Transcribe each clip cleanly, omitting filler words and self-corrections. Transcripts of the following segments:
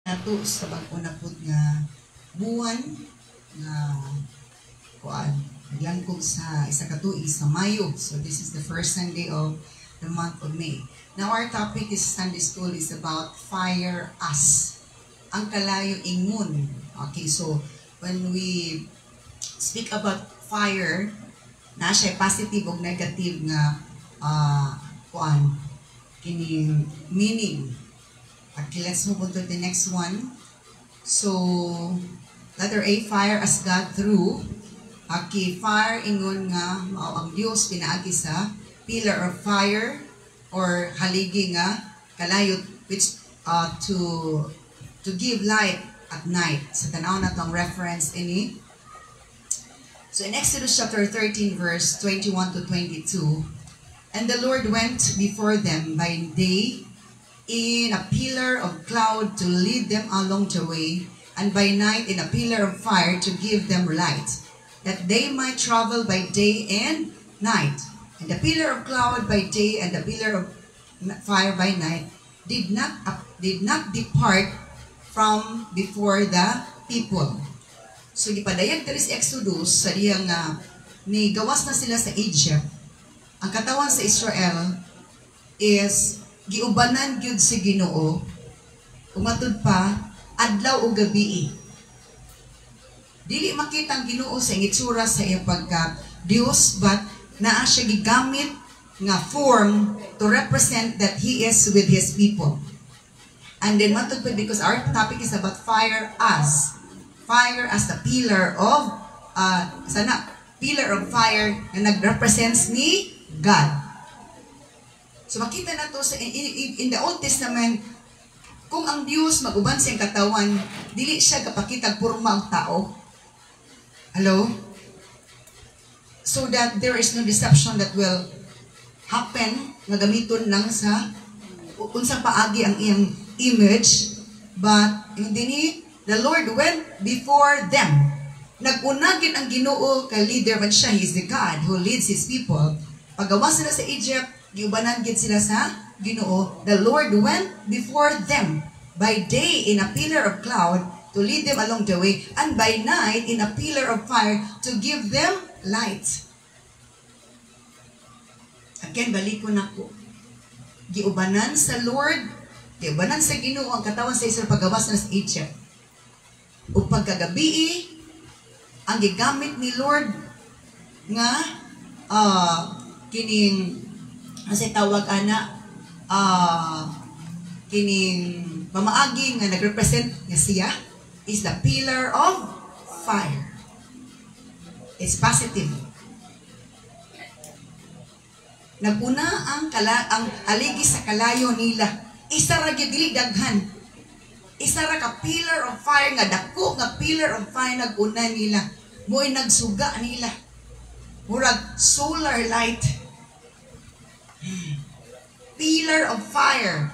Nato sa bag-una pud nga buwan nga kuan naglangkog sa isa ka tuig sa Mayo. So this is the first Sunday of the month of May. Now our topic is Sunday school is about fire us. Ang kalayo ingon. Okay, so when we speak about fire, na siya positive o negative nga kuan kining meaning. Okay, let's move on to the next one. So, letter A, fire as God through. Okay, fire ingon nga mao ang Dios pinaagi sa pillar of fire or haligi nga kalayot which to give light at night. Sa tanaw na tong reference ini. So in Exodus chapter 13 verse 21 to 22, and the Lord went before them by day in a pillar of cloud to lead them along the way, and by night in a pillar of fire to give them light, that they might travel by day and night. And the pillar of cloud by day and the pillar of fire by night did not depart from before the people. So gipadayag diri sa Exodus sa diyang ni gawas na sila sa Egypt. Ang katawan sa Israel is giubanan gyud si Ginoo umatud pa adlaw o gabi. Dili makita ang Ginoo sa itsura sa iyang pagka Dios, but naa siya gigamit nga form to represent that He is with His people. And then matud pa, because our topic is about fire as the pillar of pillar of fire na nagrepresents ni God. So makita na to sa in the Old Testament, kung ang Diyos mag-uban sa iyang katawan, dili siya kapakitag porma ang tao. Hello? So that there is no deception that will happen nga gamiton lang sa unsang paagi ang iyang image, but hindi the Lord went before them. Nag-unagin ang Ginoo kay leader man siya. He is the God who leads His people. Pagawas sila sa Egypt, giubanan gid sila sa Ginoo. The Lord went before them by day in a pillar of cloud to lead them along the way, and by night in a pillar of fire to give them light. Again, balikon nako. Giubanan sa Lord, giubanan sa Ginoo ang katawan sa Israel pagawas na sa Egypt. O pagkagabi, ang gigamit ni Lord nga kining kasi tawag ana kining pamaagi nga nagrepresent nga siya is the pillar of fire. It's positive. Naguna ang aligi sa kalayo nila. Isa ra gyud dili daghan. Isa ra ka pillar of fire nga dako nga pillar of fire naguna nila. Mo'y nagsuga nila. Murag solar light. Pillar of fire.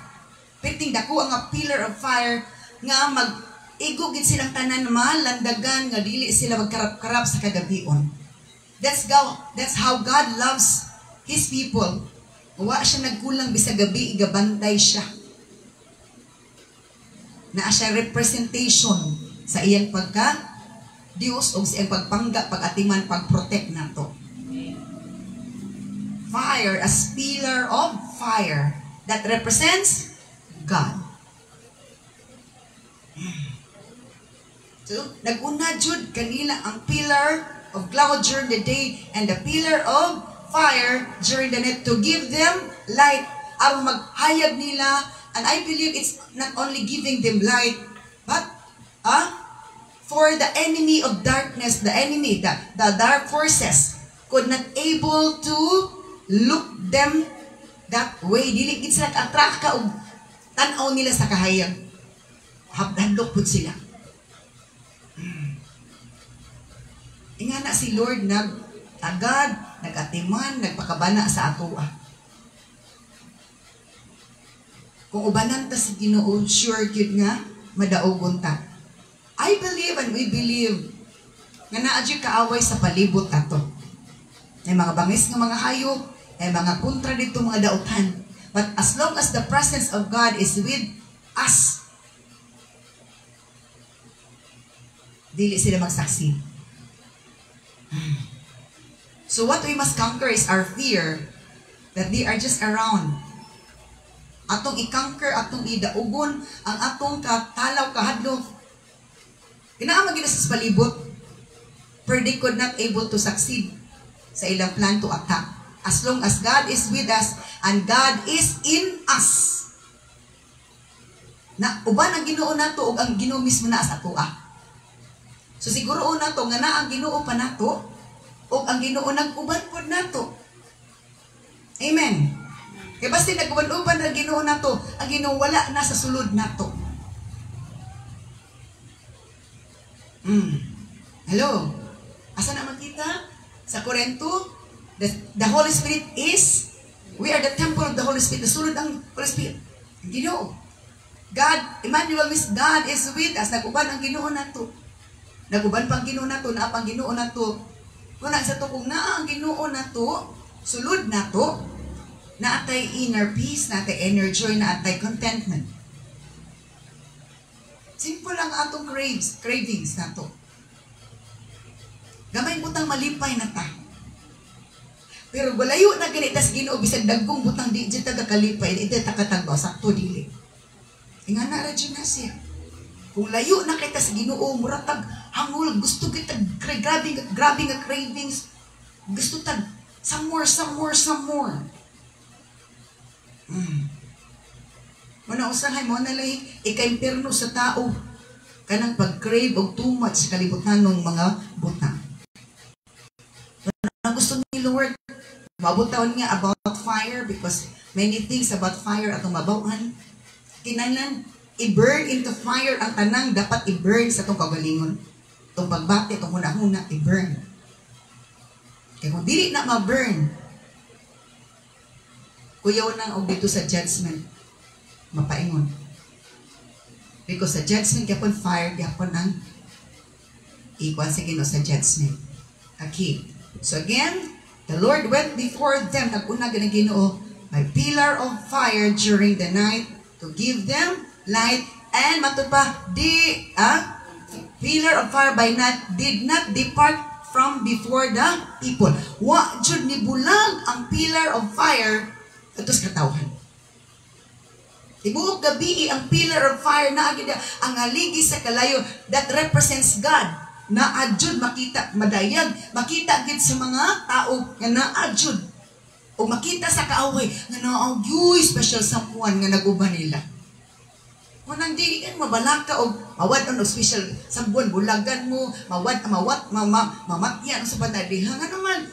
Piting dako ang pillar of fire nga mag-igugid silang tanan malandagan nga dili sila magkarap-karap sa kagabion. That's how God loves His people. Wa siya nagkulang bisag gabi, igabantay siya. Naa siya representation sa iyang pagka Dios o sa iyang pagpangga, pag-atiman, pag-protect nato. Fire as pillar of fire that represents God. So, nag-una jud kanila ang pillar of cloud during the day and the pillar of fire during the night to give them light aron maghayag nila. And I believe it's not only giving them light, but for the enemy of darkness, the dark forces could not able to look them that way. Dili gid sila attract ka og tan-aw nila sa kahayag. Habdandok pud sila. Ingana si Lord nag-agad, nag-atiman, nagpakabana sa atoa. Kung ubanan ta si Ginoo, sure gyud nga madaogon ta. I believe and we believe nga naa gyud kaaway sa palibot ato. May mga bangis nga mga hayop, may mga kontra dito mga dautan. But as long as the presence of God is with us, dili sila mag-succeed. So what we must conquer is our fear that they are just around. Atong i-conquer, atong idaugon, ang atong katalaw, kahadlok. Kinaama gina sa palibot, pero they could not able to succeed sa ilang plan to attack. As long as God is with us and God is in us. Na uban ang Ginoo nato ug ang Ginoo mismo na sa atoa. So siguro una to nga naa ang Ginoo pa nato ug ang Ginoo nag-uban pod nato. Amen. Kaya basta nag-uban-uban ang Ginoo nato, ang Ginoo wala na sa sulod nato. Hello. Asa na makita? Sa Korinto, the Holy Spirit is, we are the temple of the Holy Spirit. Nasulod ang Holy Spirit. Ginoo. God, Emmanuel means God is with us. Nag-uban ang Ginoo nato. Nag-uban pang Ginoo nato, na pang Ginoo nato. Kung sa to, kung naa ang Ginoo nato, sulod nato, naatay inner peace, naatay inner joy, naatay contentment. Simple lang atong cravings nato. Gamay butang malipay na ta. Pero gulayo na ganit tas Ginoo bisag dagkong butang di jud taga kalipay, ite takatagbaw sakto dili. Inga na radyo na siya. Kung layo na kita sa Ginoo, muratag hangul, gusto kita grabe nga cravings. Gusto tag some more. Muna usahay mo na lang ika-imperno sa tao kanang pag-crave o too much sa kalibutan ng mga butang. Ang gusto ni Lord, mabutawon nga about fire because many things about fire atong mabawan. Kinahanglan i-burn into fire ang tanang dapat i-burn sa itong kagalingon. Itong pagbati, itong huna-huna, i-burn. Kaya kung dili na ma-burn, kuyaw na og dito sa judgment, mapaingon. Because sa judgment, yapon fire, yapon ang ikuan sa Ginoo sa judgment. Okay. So again, the Lord went before them, nag-una ganang Ginoo, by pillar of fire during the night to give them light, and matod pa, pillar of fire by night did not depart from before the people. Wa jud ni bulag ang pillar of fire atos katawhan. Tibuok gabi ang pillar of fire na agid ang haligi sa kalayo that represents God. Na adjud makita madayag, makita gid sa mga tao nga naadjud o makita sa kaaway nga naaway special someone nga naguban nila. Munang dili kan mabalaka og mawad on special sabuan bulagan mo, mamatyan sa panadiha nga naman.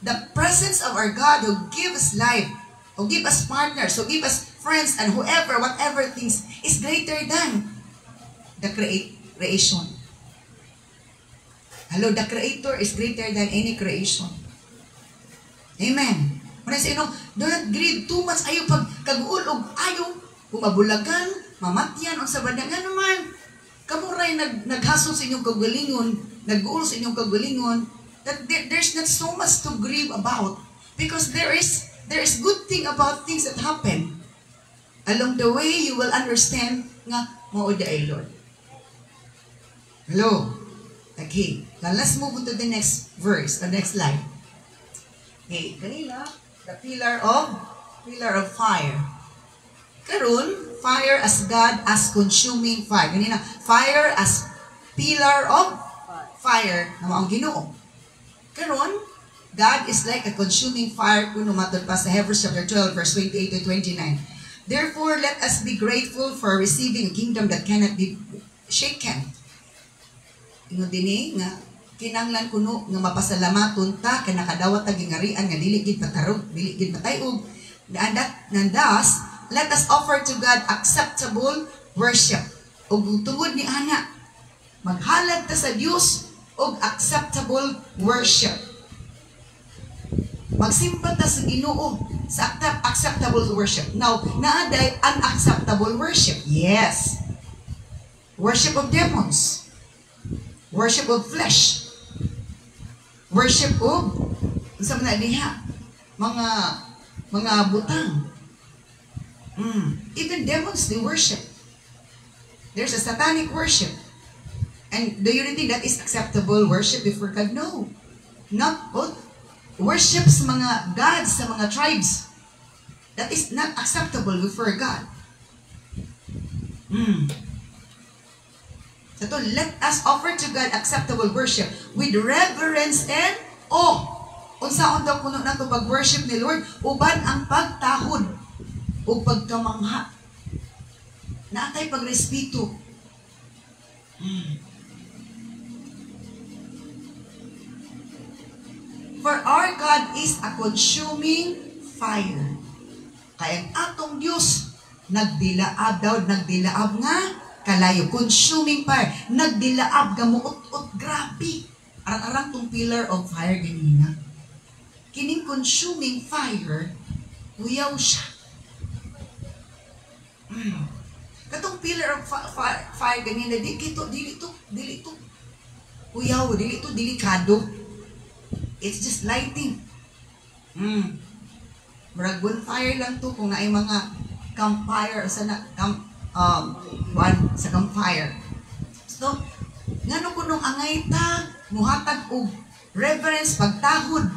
The presence of our God who gives life, who give us partners, who give us friends, and whatever things is greater than the creation. Hello, the Creator is greater than any creation. Amen. Muna sa inyo, do not grieve too much ayaw pag kaguol o ayaw kumabulagan, mamatyan, o sabad nga naman. Kamuray naghasol sa inyong kagalingon, nag-uul sa inyong kagalingon, that there's not so much to grieve about because there is good thing about things that happen. Along the way, you will understand nga mauda ay Lord. Hello. Okay. Now let's move on to the next verse, the next line. Okay, kanina, the pillar of fire. Karon, fire as God as consuming fire. Kanina, fire as pillar of fire na maong Ginoo. Karon, God is like a consuming fire kung matod pa sa Hebrews chapter 12 verse 28 to 29. Therefore, let us be grateful for receiving a kingdom that cannot be shaken. Ingon dinhi nga kinanglan kuno nga mapasalamaton ta kay nakadawat ta gingarian nga dili gid patarog, dili gid matayog. And thus, let us offer to God acceptable worship. Ug tungod ni ana, maghalad ta sa Dios og acceptable worship. Magsimba ta sa Ginoo sa acceptable worship. Now, naaday unacceptable worship. Yes. Worship of demons. Worship of flesh. Worship of sa mga diha, mga butang. Even demons, they worship. There's a satanic worship. And do you really think that is acceptable worship before God? No. Not all. Worship sa mga gods, sa mga tribes. That is not acceptable before God. So let us offer to God acceptable worship with reverence and awe. Unsaon daw kuno nato pag-worship ni Lord? Uban ang pagtahod o pagkamangha. Naatay pagrespeto. For our God is a consuming fire. Kaya ang atong Diyos, nagdilaab daw, nagdilaab nga kalayo. Consuming fire. Nagdilaab, gamuot-ot, grabe. Arang-arang tong pillar of fire ganina. Kining consuming fire, uyaw siya. Katong pillar of fire ganina, dili to. Uyaw, dili to delikado. It's just lighting. Murag bonfire lang to kung naay mga campfire sa sa campfire. So, ngano kunong angay ta muhatag og reverence pagtahod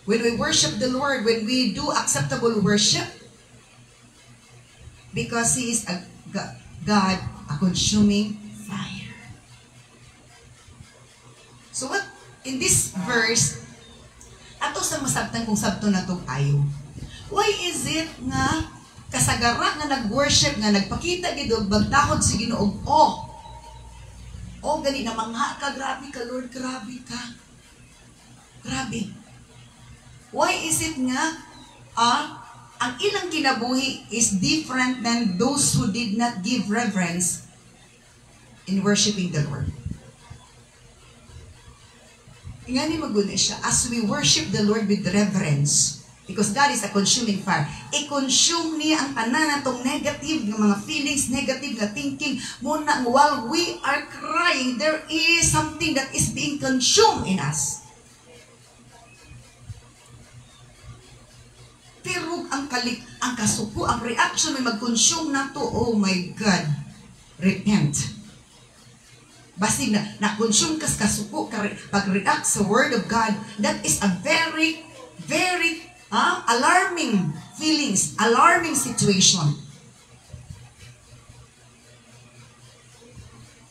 when we worship the Lord, when we do acceptable worship, because He is a God, a consuming fire. So what in this verse, ato sa masabtan kung sabto na itong ayo. Why is it nga kasagara nga nag-worship, nga nagpakita gito, bagtahod sa Ginoo, gani na mangha ka, grabe ka Lord, grabe ka. Grabe. Why is it nga, ang ilang kinabuhi is different than those who did not give reverence in worshiping the Lord? Nga ni maguna siya, as we worship the Lord with reverence, because God is a consuming fire, i-consume niya ang tanan natong negative ng mga feelings, negative na thinking, muna while we are crying, there is something that is being consumed in us. Pero ang kasuko, ang reaction may mag-consume na to, oh my God, repent. Basig na-consume kas kasuko, pag-react sa Word of God, that is a very, very alarming feelings, alarming situation.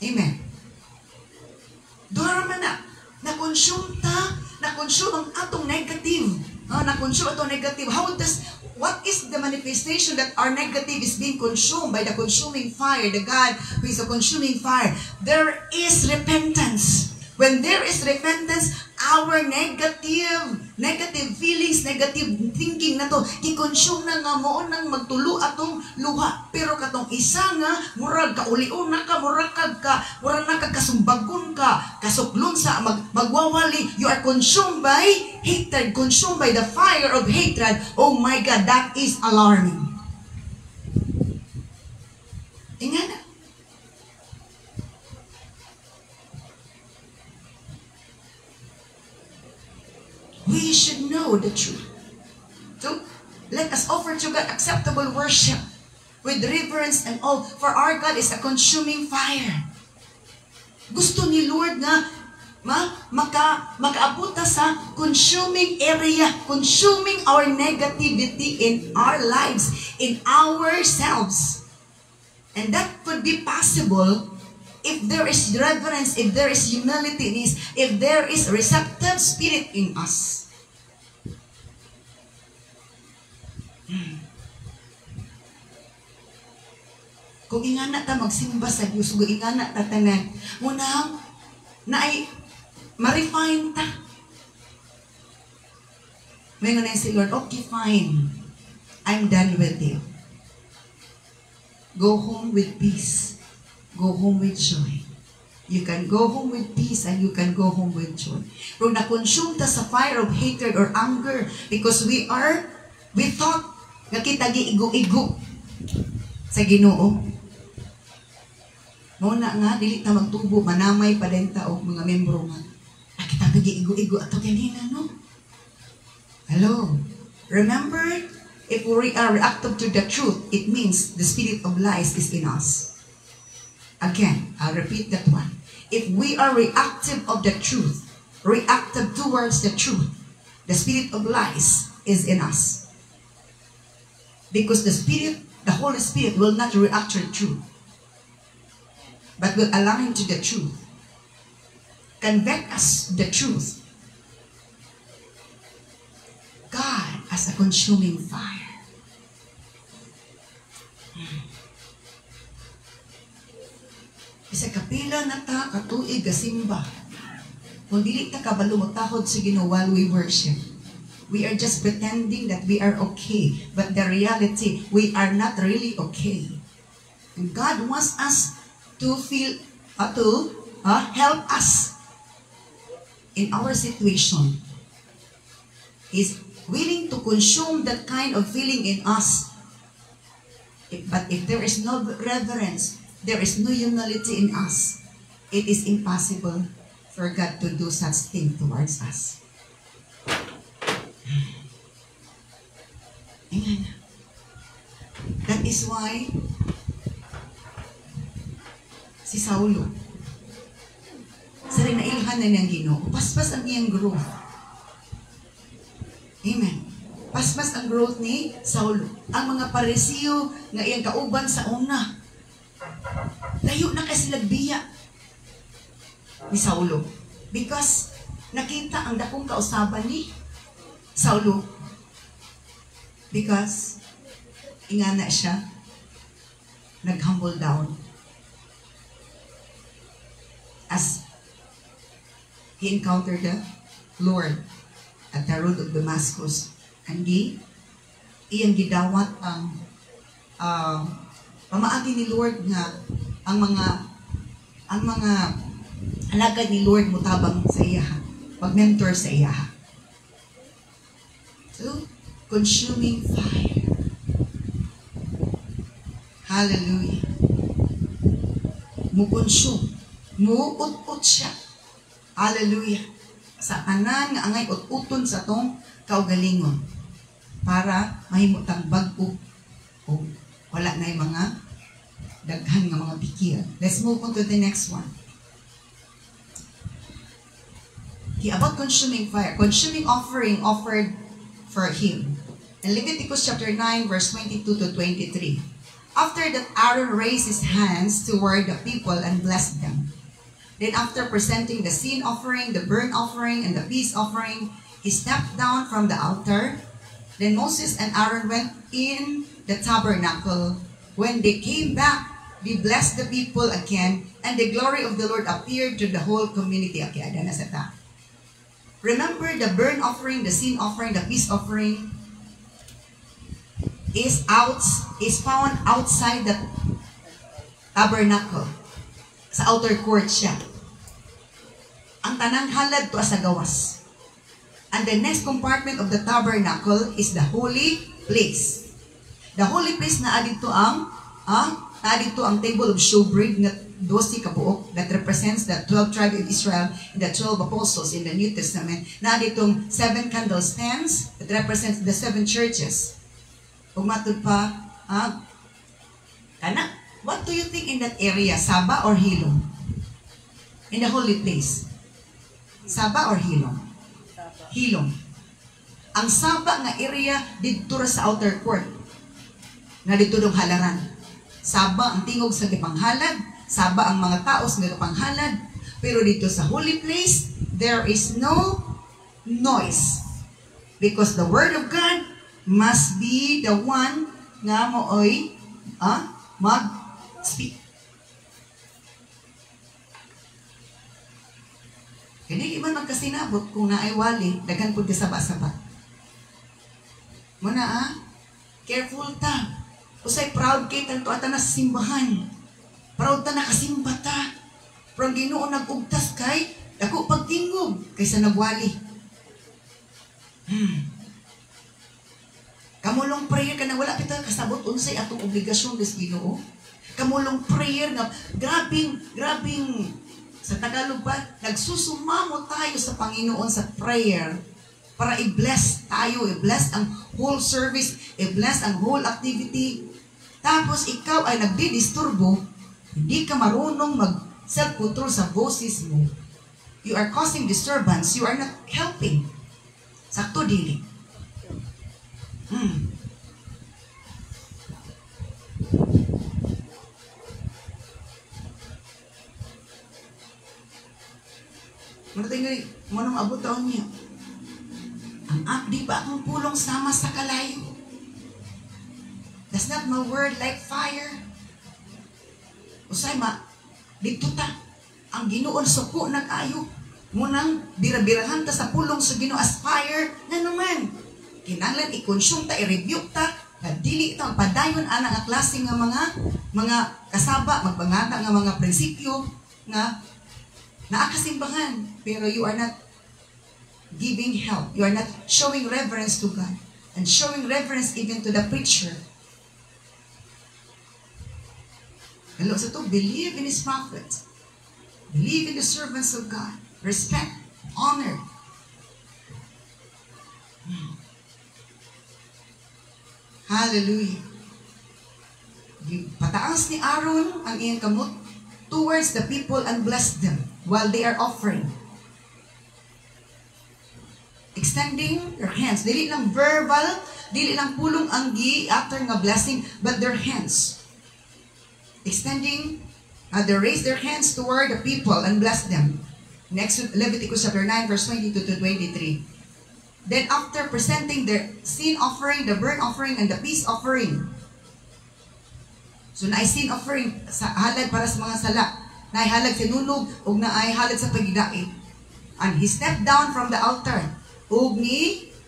Amen. Doon naman na-consume ang atong negative. Na-consume atong negative. What is the manifestation that our negative is being consumed by the consuming fire, the God who is a consuming fire? There is repentance. When there is repentance, our negative feelings, negative thinking na to, i-consume na nga mo nang magtulo atong luha. Pero katong isa nga, murag kaulion na ka, murag na kasumbagon ka, kasuklon sa magwawali. You are consumed by hatred, consumed by the fire of hatred. Oh my God, that is alarming. Ingat na. We should know the truth. So, let us offer to God acceptable worship with reverence and all, for our God is a consuming fire. Gusto ni Lord nga makaabot sa consuming area, consuming our negativity in our lives, in ourselves. And that could be possible if there is reverence, if there is humility, if there is receptive spirit in us. Kung ingana ta magsimba sa Diyos, kung ingana ta tanan, muna na ay ma-refine ta. May nga na si Lord, okay, fine. I'm done with you. Go home with peace. Go home with joy. You can go home with peace and you can go home with joy. Kung na-consume ta sa fire of hatred or anger because we thought nga kita giigo-igo sa Ginoo. Muna nga, dili ta magtubo, manamay pa din ta o mga membro nga. Kita giigo-igo ato ganina, no? Hello? Remember, if we are reactive to the truth, it means the spirit of lies is in us. Again, I'll repeat that one. If we are reactive of the truth, reactive towards the truth, the spirit of lies is in us. Because the Holy Spirit will not react to the truth, but will align to the truth. Convect us the truth. God as a consuming fire. Isa kapila na ta katuig gasimba. Kung dili ta kabalo motahod sa Ginoo while we worship. We are just pretending that we are okay, but the reality, we are not really okay. And God wants us to feel, help us in our situation. He's willing to consume that kind of feeling in us. But if there is no reverence, there is no humility in us, it is impossible for God to do such thing towards us. Amen. That is why si Saulo, sa rin nailhan na niyang Ginoo, paspas ang iyang growth. Amen. Paspas ang growth ni Saulo. Ang mga Parisiyo nga iyang kauban sa una, layo na kasi lagbiya ni Saulo. Because nakita ang dakong kausaban ni Saulo. Because ingana siya nag-humble down as he encountered the Lord at the road of Damascus. And iyang gidawat ang pamaagi ni Lord nga ang mga alagad ni Lord mutabang sa iya, pag-mentor sa iya. So, consuming fire. Hallelujah. Mukonsume. Muut-ut siya. Hallelujah. Sa anan nga angay ut-uton sa tong kaugalingon para mahimutang bag-o o wala na yung mga daghan nga mga bikil. Let's move on to the next one. About consuming fire. Consuming offering offered for him. In Leviticus chapter 9, verse 22 to 23. After that, Aaron raised his hands toward the people and blessed them. Then after presenting the sin offering, the burnt offering, and the peace offering, he stepped down from the altar. Then Moses and Aaron went in the tabernacle. When they came back, they blessed the people again, and the glory of the Lord appeared to the whole community. Okay, ada na sa ta. Remember, the burnt offering, the sin offering, the peace offering is found outside the tabernacle. Sa outer court siya. Ang tanang halad to sa gawas. And the next compartment of the tabernacle is the holy place. The holy place na adito ang table of showbread na 12 kabuok that represents the 12 tribes of Israel and the 12 apostles in the New Testament. Na aditong 7 candlestands that represents the 7 churches. Umatod pa, what do you think in that area? Saba or Hilom? In the holy place. Saba or Hilom? Hilom. Ang Saba nga area dito sa outer court. Na dito dong halaran. Saba ang tingog sa gipanghalad. Saba ang mga tao sa gipanghalad. Pero dito sa holy place, there is no noise. Because the word of God must be the one nga mooy mag-speak. Hindi man magkasinabot kung naay wali, daghan pud ka saba-saba. Muna careful ta. Usay proud kay tanto ata na simbahan. Proud ta nakasimba ta. Pero ang Ginoo nag-ugtas kay dako pagtingog kaysa nagwali. Kamulong prayer ka na wala kita kasabot unsay atong obligasyon des Ginoo. Kamulong prayer nga grabing sa Tagalog pa nagsusumamo tayo sa Panginoon sa prayer para i-bless tayo, i-bless ang whole service, i-bless ang whole activity. Tapos ikaw ay nagdidisturbo hindi ka marunong mag-self-control sa boses mo, you are causing disturbance, you are not helping. Sakto dili. Manatingin, manong abot taon niya. Ang di ba akong pulong sama sa kalayo? That's not my word like fire. Usay dito ta, ang Ginoon suko nag-ayo. Munang birabirahan ta sa pulong sa Ginoo as fire. Na naman, kinanglan i-consume ta, i-rebuke ta, na dili ito ang padayon anang ang klase nga mga kasaba, magbangata nga mga prinsipyo nga naakasimbangan. Pero you are not giving help. You are not showing reverence to God. And showing reverence even to the preacher. Hello, so to believe in His prophets. Believe in the servants of God. Respect, honor. Hallelujah. Pataas ni Aaron ang iyang kamot towards the people and bless them while they are offering. Extending their hands. Dili lang verbal, dili lang pulong ang after nga blessing, but their hands. Extending, they raise their hands toward the people and bless them. Next, Leviticus chapter 9, verse 22 to 23. Then after presenting their sin offering, the burnt offering, and the peace offering. So naay sin offering, sa halad para sa mga sala. Naay halad sa nunog, o naay halad sa pagidait. And he stepped down from the altar. Ug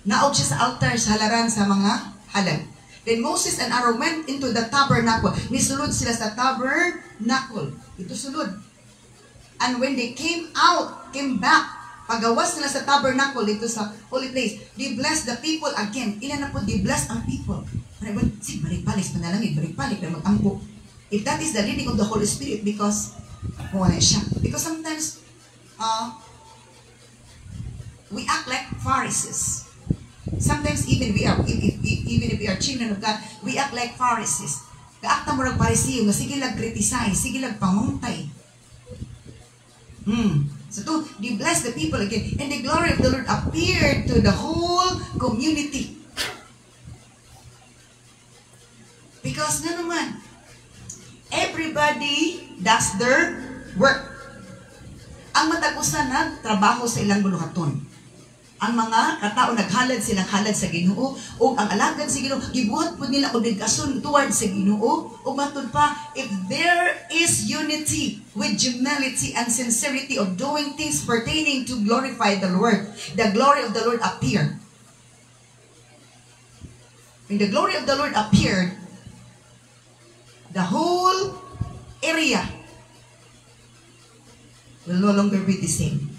naog siya sa altar sa halaran sa mga halad. Then Moses and Aaron went into the tabernacle. Nisulod sila sa tabernacle. Ito sulod. And when they came back, pagawas nila sa tabernacle dito sa holy place, they blessed the people again. Ilan na po, they blessed ang people. Sige, balik-balik, panalangin, balik-balik na mag-ampo. If that is the leading of the Holy Spirit, because wala siya. Because sometimes, we act like Pharisees. Sometimes even if we are children of God, we act like Pharisees. Kaakta mo lang Pharisee, nga sige lang criticize, sige lang pamuntay. So to, they blessed the people again, and the glory of the Lord appeared to the whole community. Because na naman, everybody does their work. Ang matagusan na trabaho sa ilang buluhaton. Ang mga katao naghalad silang halad sa Ginoo, o ang alagad sa Ginoo gibuhat po nila obligasyon towards sa Ginoo. O matud pa, if there is unity with humility and sincerity of doing things pertaining to glorify the Lord, the glory of the Lord appeared. When the glory of the Lord appeared, the whole area will no longer be the same.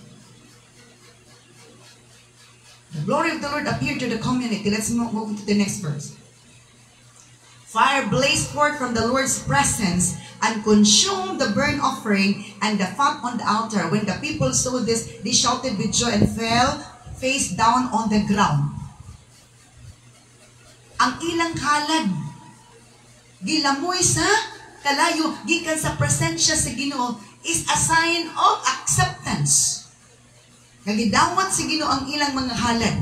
The glory of the Lord appeared to the community. Let's move to the next verse. Fire blazed forth from the Lord's presence and consumed the burnt offering and the fat on the altar. When the people saw this, they shouted with joy and fell face down on the ground. Ang ilang halad, gilamoy sa kalayo, gikan sa presensya sa Ginoo, is a sign of acceptance. Nagidawat si Ginoo ang ilang mga halad.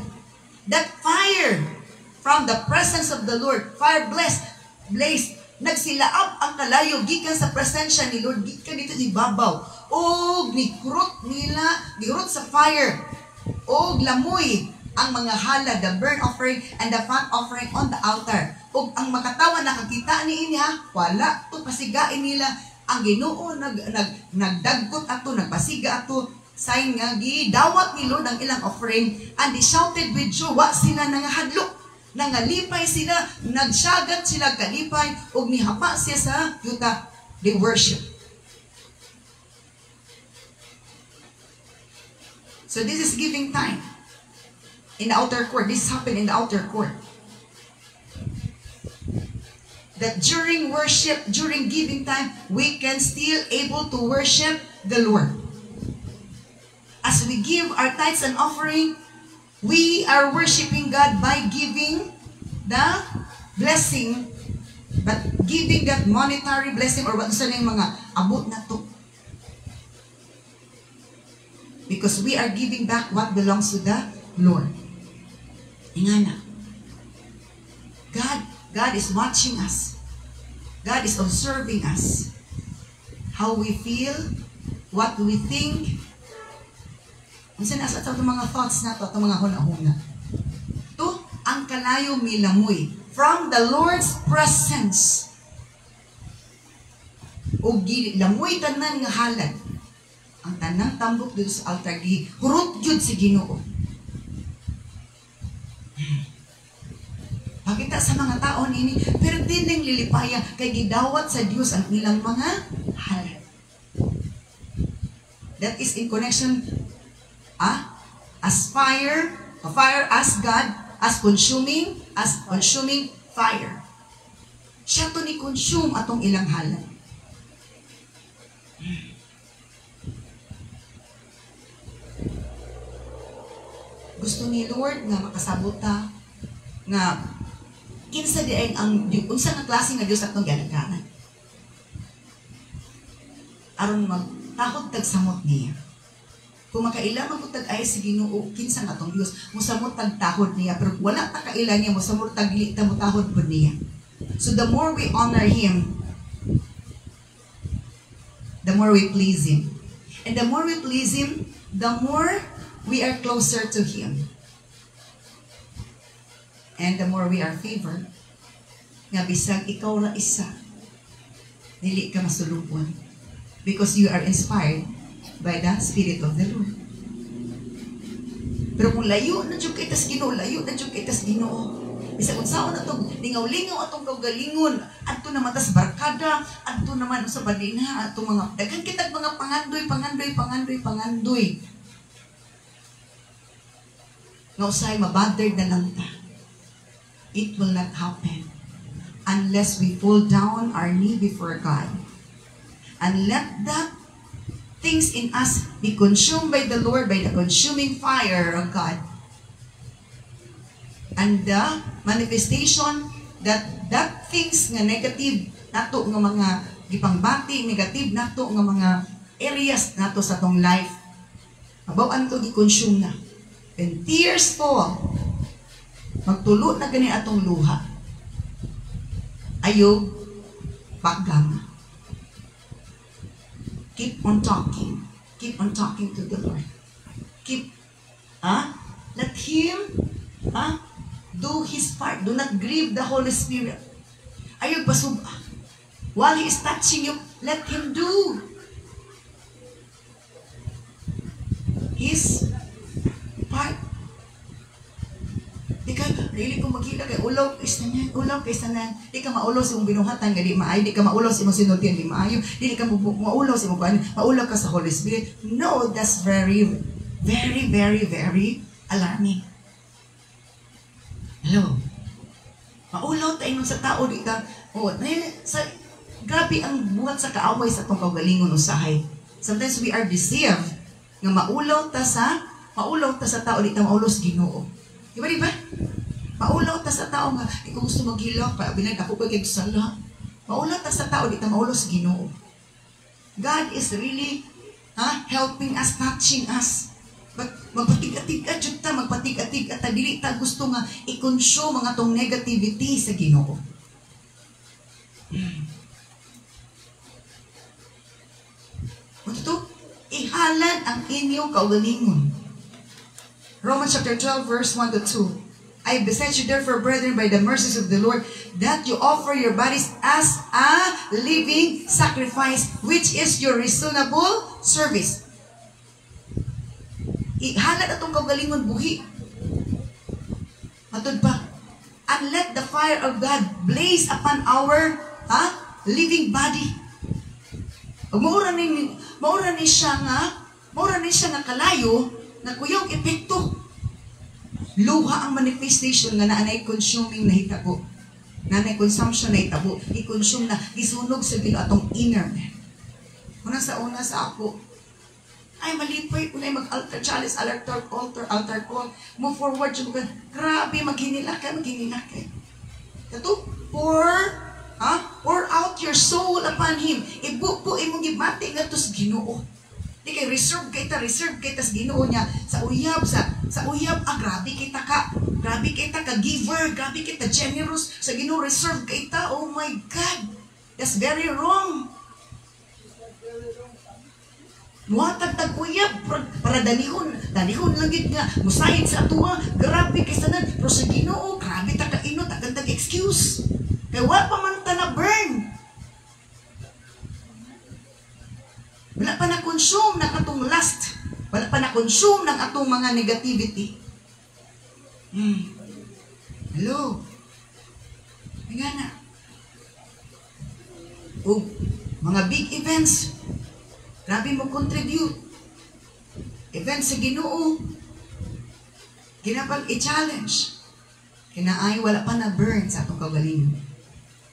That fire from the presence of the Lord, fire blaze, nagsilaap ang kalayo gikan sa presensya ni Lord, gikan dito ibabaw. Og nikurot nila, gikurot sa fire. Og lamoy ang mga halad, the burnt offering and the fat offering on the altar. Og ang makatawa nakakita ni inya, wala to pasigain nila ang Ginoo nagdagkot ato, nagpasiga ato. Sign nga, gidawat ni Lord ang ilang offering, and they shouted with joy. Wa sila nangahadlok, nangalipay sila, nagsagat sila kalipay, ug nihapa siya sa yuta. They worship. So this is giving time in the outer court. This happened in the outer court. That during worship, during giving time, we can still able to worship the Lord. As we give our tithes and offering, we are worshiping God by giving the blessing But giving that monetary blessing or what sa yung mga abot na to. Because we are giving back what belongs to the Lord. Ingana. God is watching us. God is observing us. How we feel, what we think. Unsa na sa itong mga thoughts na to, itong mga huna-huna. Ito ang kalayo milamoy from the Lord's presence. O lamoy tanan nga halad. Ang tanang tambok dito sa altar, hurot yun si Ginoo. Pakita sa mga tao nini, pero din ng lilipaya kay gidawat sa Diyos ang ilang mga halad. That is in connection as fire as God, as consuming fire. Siya to ni consume atong ilang halad. Gusto ni Lord nga makasabot ta nga kinsa di ang unsa nga klase nga Dios atong gialagaran. Aron magtakod tag samot niya. Kung makaila magutag ay si Ginoo kinsa nga atong Dios, mosamot tag tahod niya, pero wala ta kaila niya mosamot tag dili ta motahod pud niya. So the more we honor him, the more we please him. And the more we please him, the more we are closer to him. And the more we are favored, nga bisag ikaw ra isa, dili ka masulubon. Because you are inspired by the Spirit of the Lord. Pero kung layo na dyan kay tas Ginoo, layo na dyan kay tas Ginoo, bisag kung saan na itong lingaw-lingaw atong kaugalingon, adto naman tas barkada, adto naman sa balina, atong mga, daghan kitag mga pangandoy. Nga usay, mabothered na lang ta. It will not happen unless we fall down our knee before God and let that things in us be consumed by the Lord, by the consuming fire of God. And the manifestation that things nga negative nato nga mga gipangbati, negative nato nga mga areas nato sa tong life, abaw-an to gi-consume na. When tears fall, magtulo na gani atong luha. Ayog, paggama. Keep on talking. Keep on talking to the Lord. Let Him, do His part. Do not grieve the Holy Spirit. Ayog pasuba. While He is touching you, let Him do His part. Di ka, really kung maghila kay ulaw kay sanan, di ka maulaw sa mong binuhatan nga di maayo, di ka maulaw sa mong sinultian di maayo, di ka maulaw sa mong kuan, maulaw ka sa Holy Spirit. No, that's very alarming. Hello? Maulaw tayo sa tao, di ka, grabe ang buhat sa kaaway sa itong kaugalingon usahay. Sometimes we are deceived nga maulaw ta sa tao, di ta maulaw sa Ginoo. Diba? Maulaw ta sa tao nga, kung gusto maghilak, bilang ako pa kayo sa lahat. Maulaw ta sa tao, di ta maulaw sa Ginoo. God is really helping us, touching us. But magpatig-atig-at yun ta, magpatig-atig-at ta, dili ta gusto nga i-consume mga tong negativity sa Ginoo. Ito, ihalad ang inyong kaugalingon. Romans chapter 12, verse 1 to 2. I beseech you therefore, brethren, by the mercies of the Lord, that you offer your bodies as a living sacrifice, which is your reasonable service. Ihalad atong kaugalingon buhi. Matod pa. And let the fire of God blaze upon our living body. Maura ni siya nga kalayo, nagkuyog epekto. Luha ang manifestation nga naanay consuming na hitabo. Naanay consumption na hitabo. I-consume na, isunog sa bilo atong inner man. Una sa ako, ay malipoy, unay mag-altar chalice, altar call, move forward, grabe, maghinila ka. Ito, pour Pour out your soul upon Him. Ibupo imong gibati nga to sa Ginoo. Di kay reserve kita sa Ginoo niya sa uyab, grabe kita ka giver, grabe kita generous sa Ginoo, reserve kita. Oh my God, that's very wrong. Muhatag tag-uyab para danihon lang gid nga musayid sa atuwa, grabe kay sanan, pero sa Ginoo grabe ta kainot, agad excuse kay wa pa man ta na burn. Wala pa na-consume ng atong lust. Wala pa na-consume ng atong mga negativity. Hello? Nga na. O, mga big events, grabe mo contribute. Events sa Ginoo, ginapag i-challenge. Kinaay, wala pa na-burn sa atong kagalingon.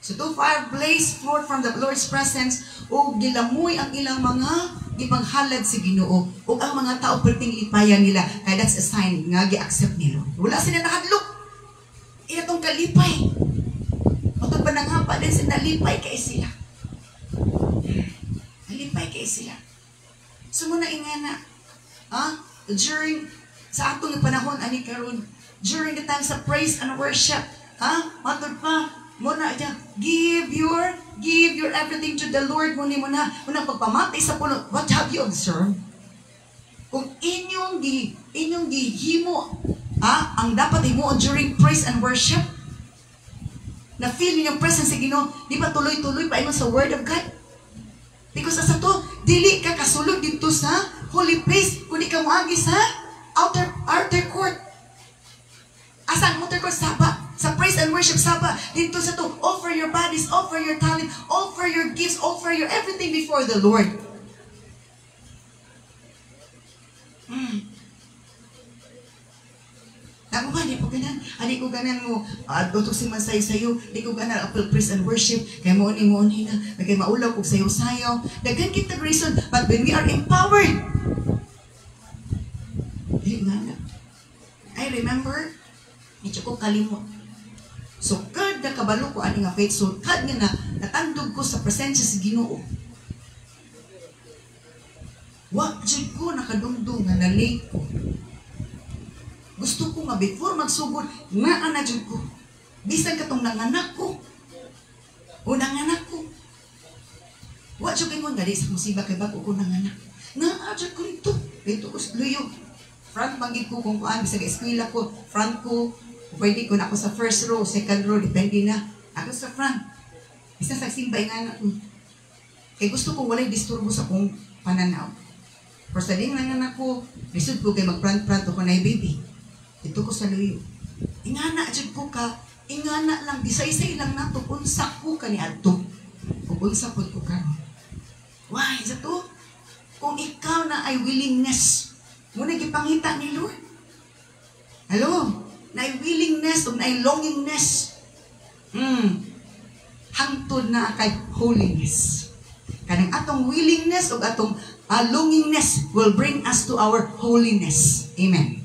So to fire blaze forth from the Lord's presence, o gilamoy ang ilang mga ipanghalad sa Ginoo, o ang mga tao perting lipayan nila, kaya that's a sign nga gi-accept nila. Wala sila nakadlok. Inatong kalipay. Matag pa nangapa din sila, nalipay kay sila. Nalipay kay sila. So muna ingana, during, sa atong panahon, ani karon, during the time sa praise and worship, matag pa, muna aja, give your everything to the Lord. Muna pagpamatay sa puno. What have you observed? Kung inyong gihimo, ang dapat himuon during praise and worship, na feel niyo yung presence sa Ginoo, di ba tuloy-tuloy pa ingon sa Word of God? Because sa to, dili ka kasulod dito sa holy place, kundi ka moagi sa outer court. Asang outer court? Saba. Sa praise and worship, saba. Dito sa to, offer your bodies, offer your talent, offer your gifts, offer your everything before the Lord. Ako ba, di ko ganan mo, tutusin man sayo, di ko ganan apple praise and worship, kaya mooni na, kaya maulaw kong sayo-sayo. Daghan kita reason, but when we are empowered, I remember, medyo ko kalimot. So, kad na kabalo ko ani nga faith, so kad nga natandog ko sa presensya sa Ginoo. Wa jud ko nakadungdong nga nalate ko. Gusto ko nga before magsugod, nga ana jud ko. Bisan katong nanganak ko. O nanganak ko. Wa jud kay mo nga di sa musiba kay bago ko nanganak. Nga jud ko nito. Ito ko luyo. Front magid ko kung kuan bisag eskwela ko, front ko. Pwede ko na ako sa first row, second row, depende na. Ako sa front. Isa sa simbay nga na. Kaya gusto kong walay disturbo sa kong pananaw. Pero sa din nga ako, lisod ko kay mag-front-front ko na baby. Ito ko sa luyo. Ingana, adjud ko ka. Ingana lang, disay-say lang na to. Unsa ko ka ni Adto. Kung unsa po ko ka. Why? Sa to? Kung ikaw na ay willingness, muna gipangita ni Lord. Hello? Na willingness o na longingness. Hangtod na kay holiness. Kanang atong willingness o atong longingness will bring us to our holiness. Amen.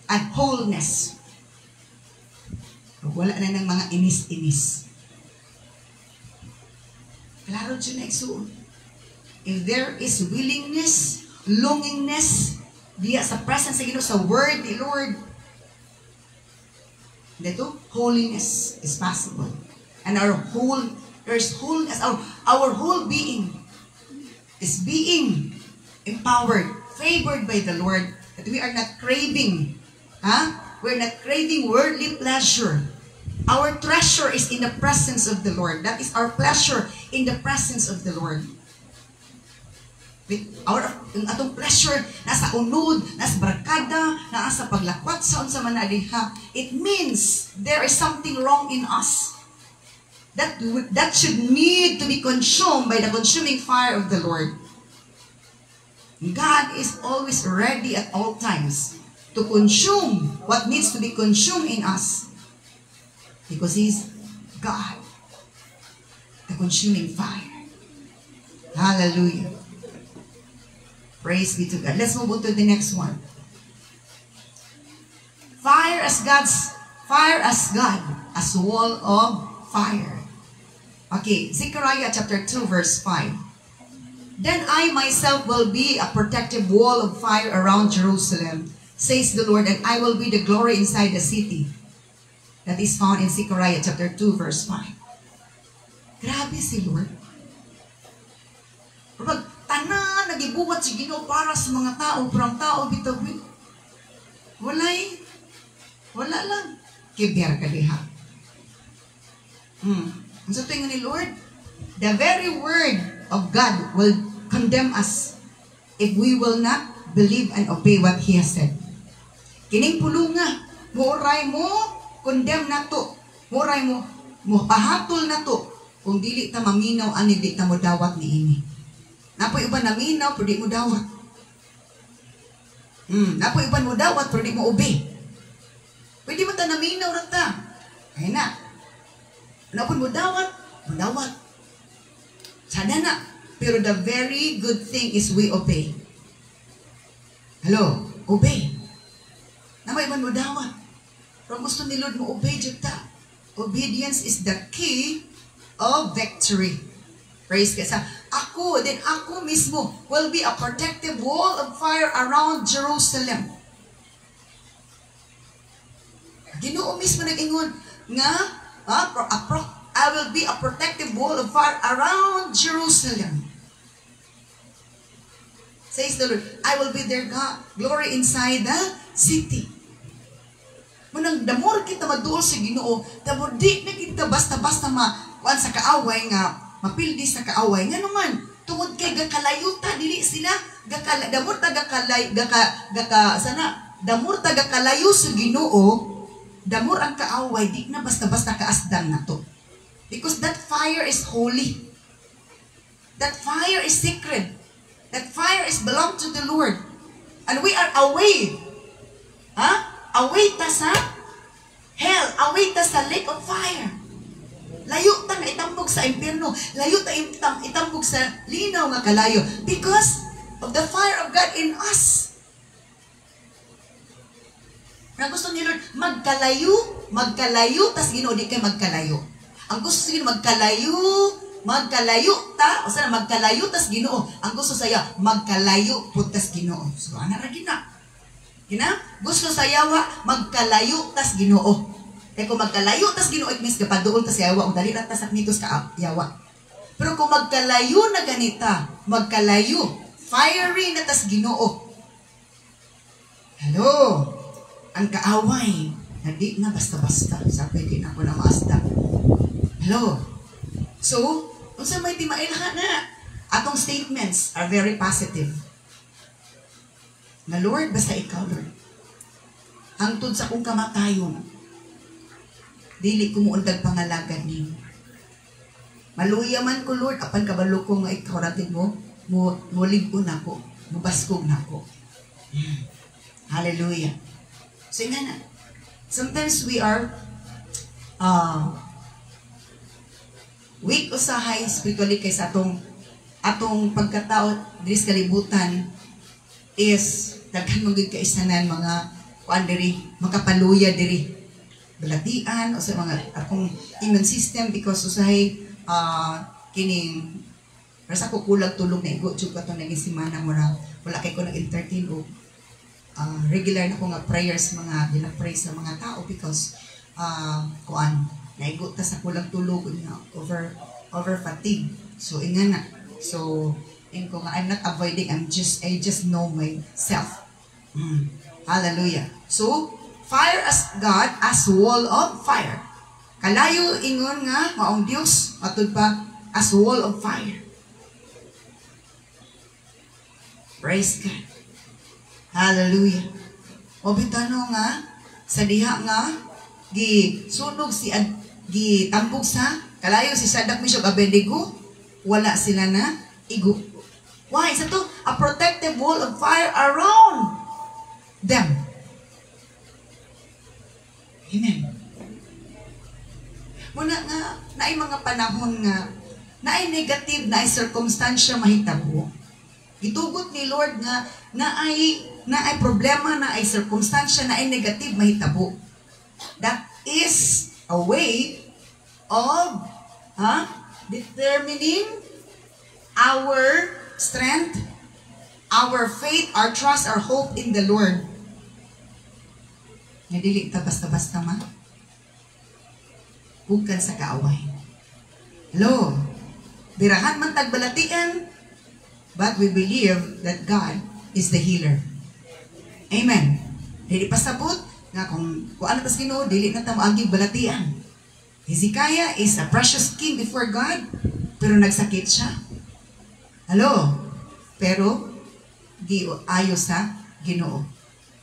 And wholeness. Wala na ng mga inis-inis. Klaro dyan na igsuon. If there is willingness, longingness, diya sa presence sa Ginoo, sa word ni Lord, dito, holiness is possible. And there's wholeness, our whole being is being empowered, favored by the Lord, that we are not craving, we're not craving worldly pleasure. Our treasure is in the presence of the Lord. That is our pleasure in the presence of the Lord. Atong pleasure nasa unod, nasa barkada, nasa paglakwat sa unsa man diha. It means there is something wrong in us that should need to be consumed by the consuming fire of the Lord. God is always ready at all times to consume what needs to be consumed in us, because He's God, the consuming fire. Hallelujah. Praise be to God. Let's move on to the next one. Fire as God, as wall of fire. Okay, Zechariah chapter 2 verse 5. Then I myself will be a protective wall of fire around Jerusalem, says the Lord, and I will be the glory inside the city. That is found in Zechariah chapter 2 verse 5. Grabe si Lord. Pag tanan, nagibuhat si Ginoo para sa mga tao, parang tao, bitawin. Wala lang. Kibyar ka diha. Ang sa tingin ni Lord, the very word of God will condemn us if we will not believe and obey what He has said. Kining pulunga, muray mo, condemn na to. Muray mo, pahatol na to. Kung dili ta maminaw, ani di ta mo dawat ni ini. Napoy iba naminaw, pero di mo dawat. Napoy iba mo dawat, pero di mo obey. Pwede mo ta naminaw na ta. Ay na. Napoy mo dawat, Sana na. Pero the very good thing is we obey. Hello? Obey. Napoy iba mo dawat. Pero gusto ni Lord mo obey dyan ta. Obedience is the key of victory. Praise God. Ako mismo will be a protective wall of fire around Jerusalem. Ginoo mismo nag-ingon nga, I will be a protective wall of fire around Jerusalem. Says the Lord, I will be their God, glory inside the city. Munang damor kita maduol sa Ginoo, damor di na kita basta-basta kuan sa kaaway nga mapildi sa kaaway nga naman tungod kay gakalayuta dili sila damor ta gakalayo sa Ginoo, damor ang kaaway di na basta-basta kaasdan nato. Because that fire is holy. That fire is sacred. That fire is belong to the Lord. And we are away. Away ta sa hell, away ta sa lake of fire. Layo ta nga itambog sa impyerno, layo ta itambog sa linaw nga kalayo because of the fire of God in us. Na gusto ni Lord magkalayo tas Ginoo di kay magkalayo. Ang gusto niya magkalayo ta, o sana magkalayo tas Ginoo. Ang gusto saya magkalayo pud tas Ginoo. So ana ra gina. Gusto sa yawa, magkalayo tas Ginoo. Kaya kung magkalayo tas Ginoo, it means kapaduol tas yawa, o dali na tas aknitos ka yawa. Pero kung magkalayo na ganita, magkalayo, fiery na tas Ginoo. Hello? Ang kaaway, na di na basta-basta. Sabi, di na ako na maasda. Hello? So, kung sa may di mailha na, atong statements are very positive. Na Lord, basta ikaw, Lord. Hangtod sa kong kamatayon, dili ko muundag pangalagan niyo. Maluya man ko, Lord, apan kabalo ko nga ikaw ratin mo, muligo na ko, mubaskog na ko. Hallelujah. So, nga na. Sometimes we are weak usahay spiritually kaysa atong pagkatao diris kalibutan is daghan magud kaisanan mga kuan diri makapaluya diri balatian o sa mga akong immune system because usahay kining rasa ko kulag tulog na igo jud kato naging semana mura wala kay ko nag-entertain o regular na ko nga prayers mga pray sa mga tao because kuan naigo ta sa kulang tulog na over fatigue so ingana so in ko nga I'm not avoiding I just know myself. Hallelujah. So fire as God as wall of fire. Kalayo ingon nga maong Dios matud pa as wall of fire. Praise God. Hallelujah. O bitano nga sa diha nga gisunog gitambog sa kalayo si Shadrach, Meshach, Abednego wala sila na igo. Why? Isa to a protective wall of fire around them. Amen. Muna nga naay mga panahon nga naay negative naay circumstansya mahitabo. Gitugot ni Lord nga naay problema naay circumstansya naay negative mahitabo. That is a way of determining our strength, our faith, our trust, our hope in the Lord. Nga dili ta basta-basta ma. Bukan sa kaaway. Hello. Birahan man tagbalatian, but we believe that God is the healer. Amen. Dili pasabot nga kung ano tas Ginoo dili na ta moagi balatian. Hezekiah is a precious king before God, pero nagsakit siya. Hello. Pero ayo sa Ginoo.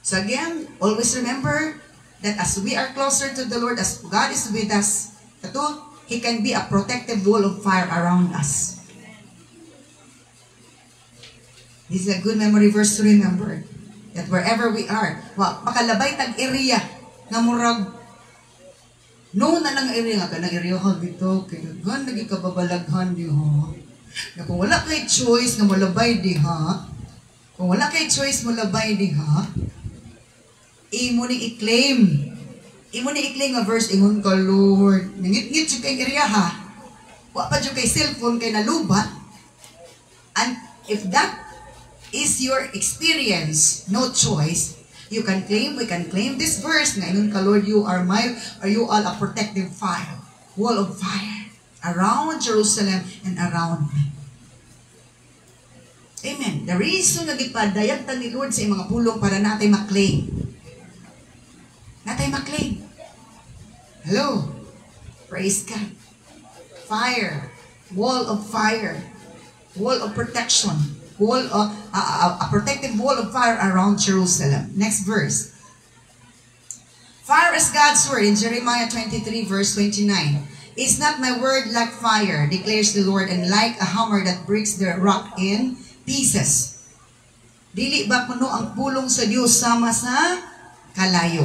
So again, always remember that as we are closer to the Lord, as God is with us, He can be a protective wall of fire around us. This is a good memory verse to remember. That wherever we are, makalabay tag area nga murag no na lang area nga kanang area ha dito kay gan lagi ka babalaghan di ha. Na kung wala kay choice nga molabay di ha. Kung wala kay choice molabay di ha. Imo ni i-claim. Imo ni i-claim nga verse ingon ka Lord. Nangit-ngit jud kay area ha. Wa pa jud kay cellphone kay nalubat. And if that is your experience, no choice, you can claim, we can claim this verse, ngayon ka Lord, you are all a protective fire, wall of fire, around Jerusalem and around me. Amen. The reason na gipadayag ta ni Lord sa mga pulong para natin maklaim. Natin maklaim. Hello. Praise God. Fire. Wall of fire. Wall of protection. Wall of, a protective wall of fire around Jerusalem. Next verse. Fire is God's word in Jeremiah 23 verse 29. Is not my word like fire, declares the Lord, and like a hammer that breaks the rock in pieces. Dili ba kuno ang pulong sa Dios sama sa kalayo?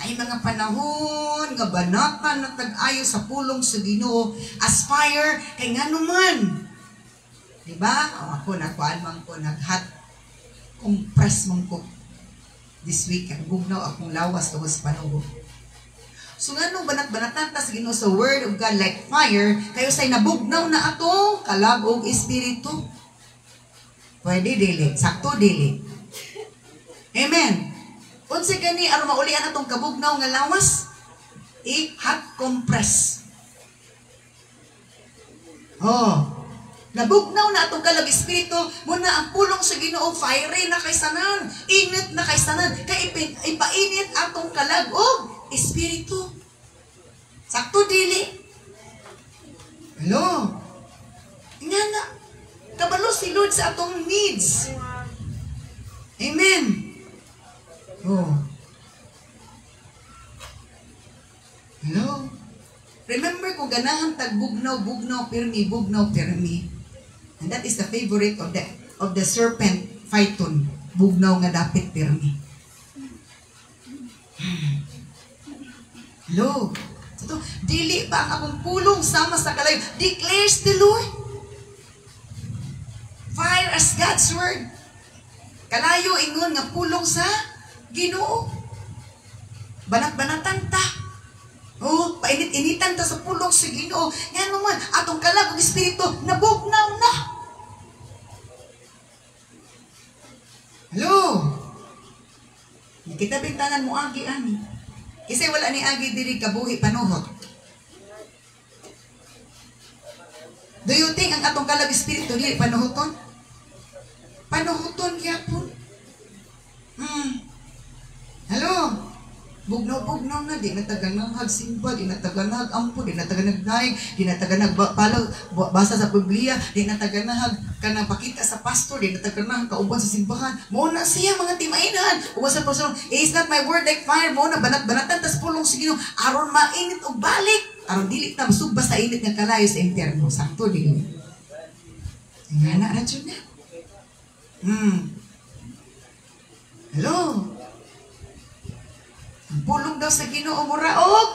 May mga panahon nga banatan na tag-ayo sa pulong sa Ginoo as fire kay nganuman. Diba? Ako nakuan man ko nag-hot compress man ko this week. Ang bugnaw akong lawas o sa panubo. So nga nung banat-banatan ta sa Ginoo sa word of God like fire, kayo say nabugnaw na ato kalabog espiritu. Pwede dili, sakto dili. Amen. Unsa gani aron maulian atong kabugnaw nga lawas? I-hot compress. Oh. Nabugnaw na itong kalag espiritu, muna ang pulong sa Ginoo, fiery na kay sanan, init na kay sanan, kay ipainit atong kalag o espiritu. Sakto dili. Hello? Nga na, kabalo si Lord sa atong needs. Amen. Oh. Hello? Remember kung ganahan tag bugnaw, pirmi. And that is the favorite of the serpent, Phaeton. Bugnaw nga dapit pirmi. Hello? So, dili ba ang akong pulong sama sa kalayo? Declares the Lord. Fire as God's word. Kalayo ingon nga pulong sa Ginoo. Banat-banatan ta. Oh, painit-initan ta sa pulong sa Ginoo. Nga naman, atong kalagong espiritu, nabugnaw na. Hello? Kita bintanan mo agi, ani. Kasi wala ni agi diri kabuhi panuhot. Do you think ang atong kalagong espiritu dili panuhoton? Panuhoton gyapon. Hello? Bugnaw-bugnaw na, di na taganag simba, di na taganag ampo, di na taganag daig, di na taganag basa sa Biblia, di na taganag kanang pakita sa pastor, di na taganag kauban sa simbahan. Mo na siya mga timainan. Uban sa pastor, is not my word like fire. Mo na banat-banatan tas pulong sa Ginoo aron mainit og balik. Aron dili ta masugba sa init nga kalayo sa impyerno. Sakto di. Nga na jud na. Hello. Pulong daw sa Ginoo mura og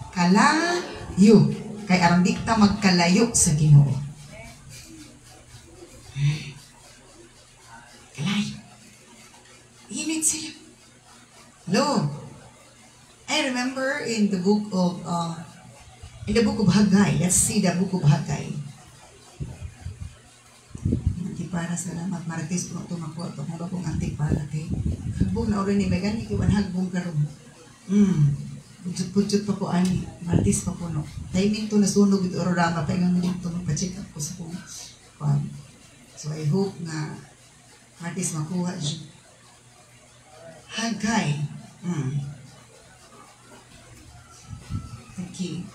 kalayo. Kay aron di ta magkalayo sa Ginoo. Kalayo. Init sila. Hello. I remember in the book of In the book of Haggai, let's see the book of Haggai. Antipara, salamat. Marites ko ito makuha ito. Kung ba kong antipara kay hagbong na orin ni Megan, ikiwan hagbong karoon. Putjut pa po ani. Marites pa po no. Timing to nasunog ito ororama. Paingang nila ito magpa-check up ko sa kong farm. So I hope na marites makuha siya. Haggai. Okay.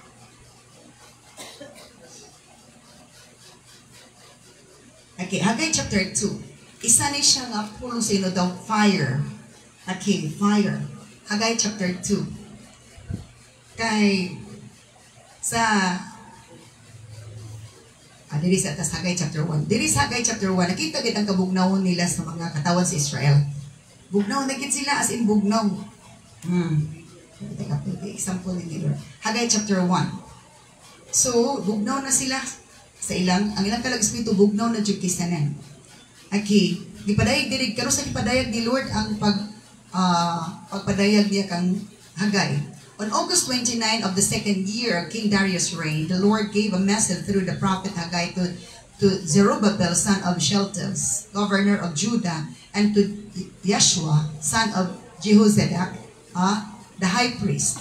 Okay, Haggai chapter 2. Isa ni siya nga pulong sa ino daw, fire. Okay, fire. Haggai chapter 2. Kay, diri sa atas Haggai chapter 1. Diri sa Haggai chapter 1, nakita gid ang kabugnawon nila sa mga katawan sa Israel. Bugnaw na gid sila as in bugnaw. Example ni Lord. Haggai chapter 1. So, bugnaw na sila sa ilang, ang ilang kalag espiritu bugnaw na jud kisanan. Okay, gipadayag diri karon sa gipadayag ni Lord ang pagpadayag niya kang Haggai. On August 29 of the second year of King Darius' reign, the Lord gave a message through the prophet Haggai to Zerubbabel, son of Shealtiel, governor of Judah, and to Yeshua, son of Jehozadak, the high priest.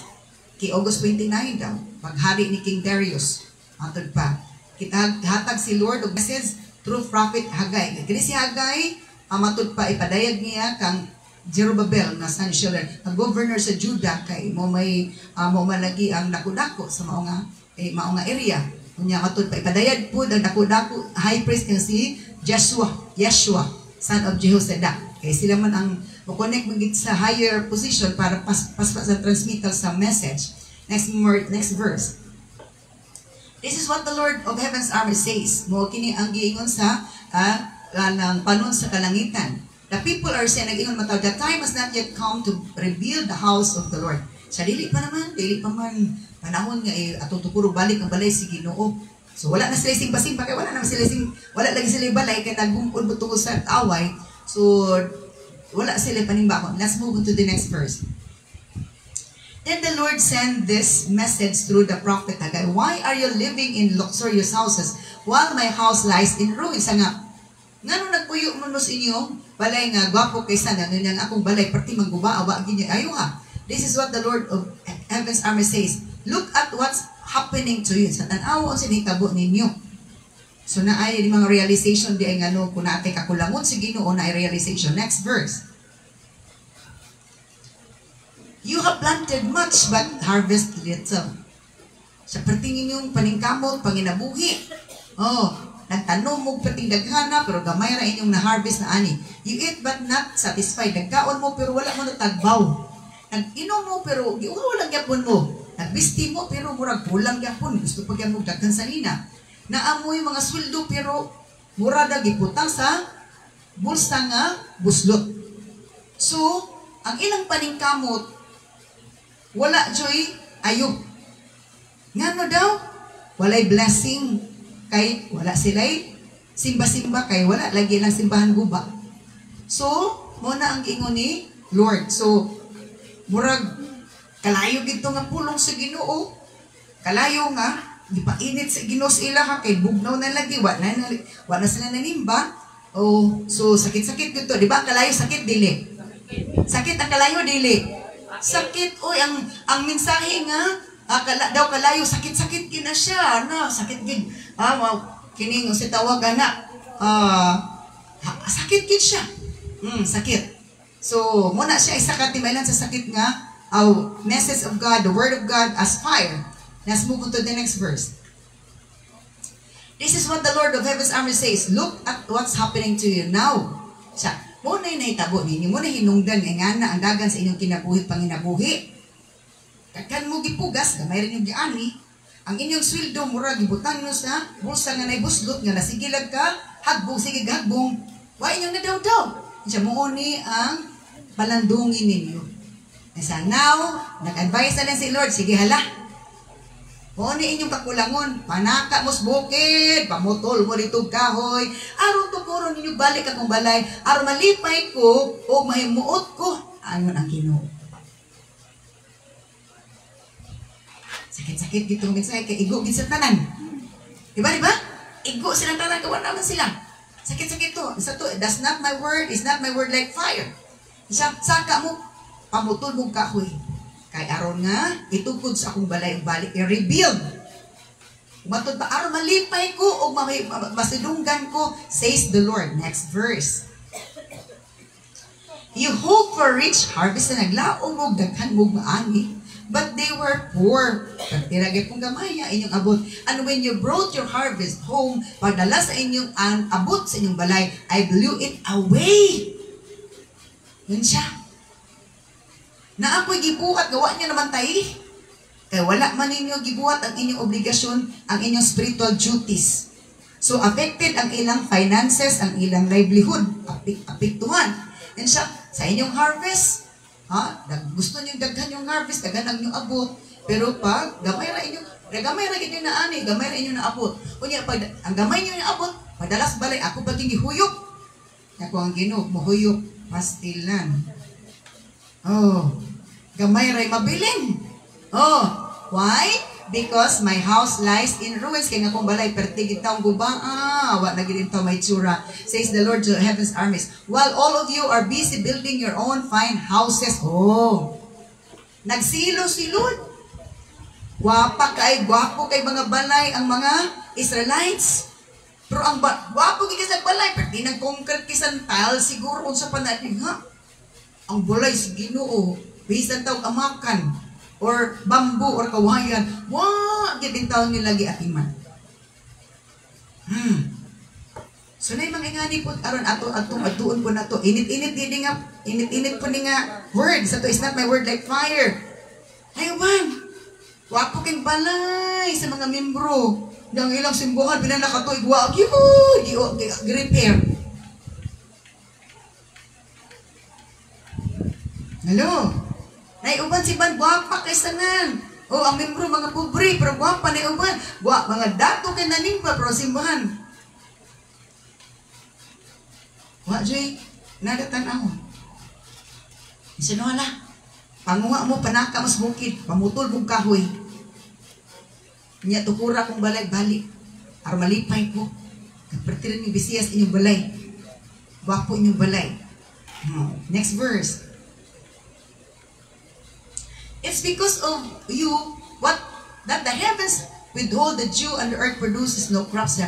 Kay August 29 daw, paghari ni King Darius, atod pa. Hatag si Lord og message through prophet Haggai. Kini si Haggai, matod pa ipadayag niya kang Zerubbabel na son Shealtiel, ang governor sa Judah kay mo malagi ang dako-dako sa maong area. Unya matod pa ipadayag po ang dako-dako high priest nga si Yeshua, son of Jehozadak. Kay sila man ang mo-connect magit sa higher position para pas sa transmittal sa message. Next verse. This is what the Lord of Heaven's army says. Mo kini ang giingon sa ng panon sa kalangitan. The people are saying, nag-ingon mataw, the time has not yet come to rebuild the house of the Lord. Sa dili pa man panahon nga atutupuro balik ang balay si Ginoo. So wala na sila simpa-simpa kay wala lagi sila balay kay nagungkod mo tungkol sa away. So wala sila panimbakon. Let's move on to the next verse. Then the Lord sent this message through the prophet Haggai. Why are you living in luxurious houses while my house lies in ruins? Nga nagpuyo mo sa inyo, balay nga gwapo kaysa na nang akong balay, parti mangguba, awa, ganyan. Ayaw ha. This is what the Lord of Heaven's army says. Look at what's happening to you. Sa tanaw ang sinitabo ninyo. So na ay mga realization di ay ngano, kung natin kakulangon si Ginoo na ay realization. Next verse. You have planted much but harvest little. Sa pertingin yung paningkamot, panginabuhi. Nagtanom mo pating daghana, pero gamay ra inyong na-harvest na ani. You eat but not satisfied. Nagkaon mo, pero wala mo natagbaw. Nag-inom mo, pero walang yapon mo. Nagbisti mo, pero murag kulang yapon. Gusto pa yan mo daghan sa nina. Naamoy mga sweldo, pero murada giputang sa bulsa nga buslot. So, ang ilang paningkamot, wala joy ayub. Ngano daw? Walay blessing. Kay wala sila'y simba-simba kay wala lagi lang simbahan guba. So, muna ang ingon ni Lord. So, murag kalayo gito nga pulong sa Ginoo. Kalayo nga gipainit sa Ginoo sa ila kay bugnaw na lagi wala sila nanimba. So sakit-sakit gito, di ba? Kalayo sakit dili. Sakit ang kalayo dili. Sakit ang mensahe nga kalayo sakit-sakit gina siya na sakit gid kining si tawag na sakit gid siya sakit. So muna siya isa ka timaylan sa sakit nga message of God, the word of God as fire. Let's move on to the next verse. This is what the Lord of Heaven's army says. Look at what's happening to you now. Siya muna nahitabo ninyo, muna hinungdan nga na ang dagan sa inyong kinabuhi panginabuhi. Kan mo gipugas, gamay rin yung giani, ang inyong sweldo mura gibutang nyo sa bulsa nga naibuslot nga nasigilag ka, hagbong, sige hagbong, wa inyong nadaw-daw. Siya mo ni ang palandungin ninyo. Nasa now, nag-advise na lang si Lord, sige hala. O ni inyong kakulangon, panaka mos bukid, pamutol mo dito kahoy, aron to puro ninyo balik akong balay, aron malipay ko o mahimuot ko, ayon ang Ginoo. Sakit-sakit gito minsan kay igo gid sa tanan. Diba? Igo silang tanan kawan naman sila. Sakit-sakit to. Isa to, that's not my word, is not my word like fire. Isa, saka mo, pamutol mong kahoy. Kay aron nga, itukod sa akong balay balik, i-rebuild. Matod ba, aron malipay ko, o masidunggan ko, says the Lord. Next verse. You hope for rich harvest na naglaong mo, daghan mo maani, but they were poor. Pagtiragay kong gamaya, inyong abot. And when you brought your harvest home, pagdala sa inyong abot sa inyong balay, I blew it away. Yun siya. Na ako'y gibuhat, gawa niyo naman tayo. Kaya wala man ninyo gibuhat ang inyong obligasyon, ang inyong spiritual duties. So affected ang ilang finances, ang ilang livelihood, apektuhan. Yan siya, sa inyong harvest, gusto niyo daghan yung harvest, daghan ang inyong abot. Pero pag gamay ra inyo na ani, gamay ra inyo na abot. Kunya pag ang gamay niyo na abot, padalas balay ako paging gihuyok. Ako ang Ginoo mohuyok pastilan. Oh, gamay ra mabilin. Oh, why? Because my house lies in ruins. Kaya nga kung balay, pertigid taong guba. Wala na gilin taong may tsura. Says the Lord to heaven's armies. While all of you are busy building your own fine houses. Oh, nagsilo-silod. Gwapo kay mga balay ang mga Israelites. Pero ang gwapo kay sa balay, perti ng concrete kisan tile, siguro kung sa panatin, ang balay si Ginoo, bisan tawag amakan. Or bamboo or kawayan, gibintaw nila giatiman. So na yung mga ingani po, aron atuon po na to. Init-init po ni nga word. Sa to is not my word like fire. Ayaw man, wapo king balay sa mga membro. Nang ilang simbuhan, pinanakatoy, wag yun, repair. Hello? Naiuban si Ban, guwapa kay sanan. O, ang membro, mga pobre, pero guwapa na iuban. Mga dato kay nanimba, pero simbahan. Joy, nadatan ako. Isinuhala, panguha mo, panaka mas bukid, pamutol mong kahoy. Niya, tukura kong balay-balik. Ar malipay ko. Kapertirin yung bisiyas inyong balay. Guwapo inyong balay. Next verse. It's because of you that the heavens withhold the dew and the earth produces no crops.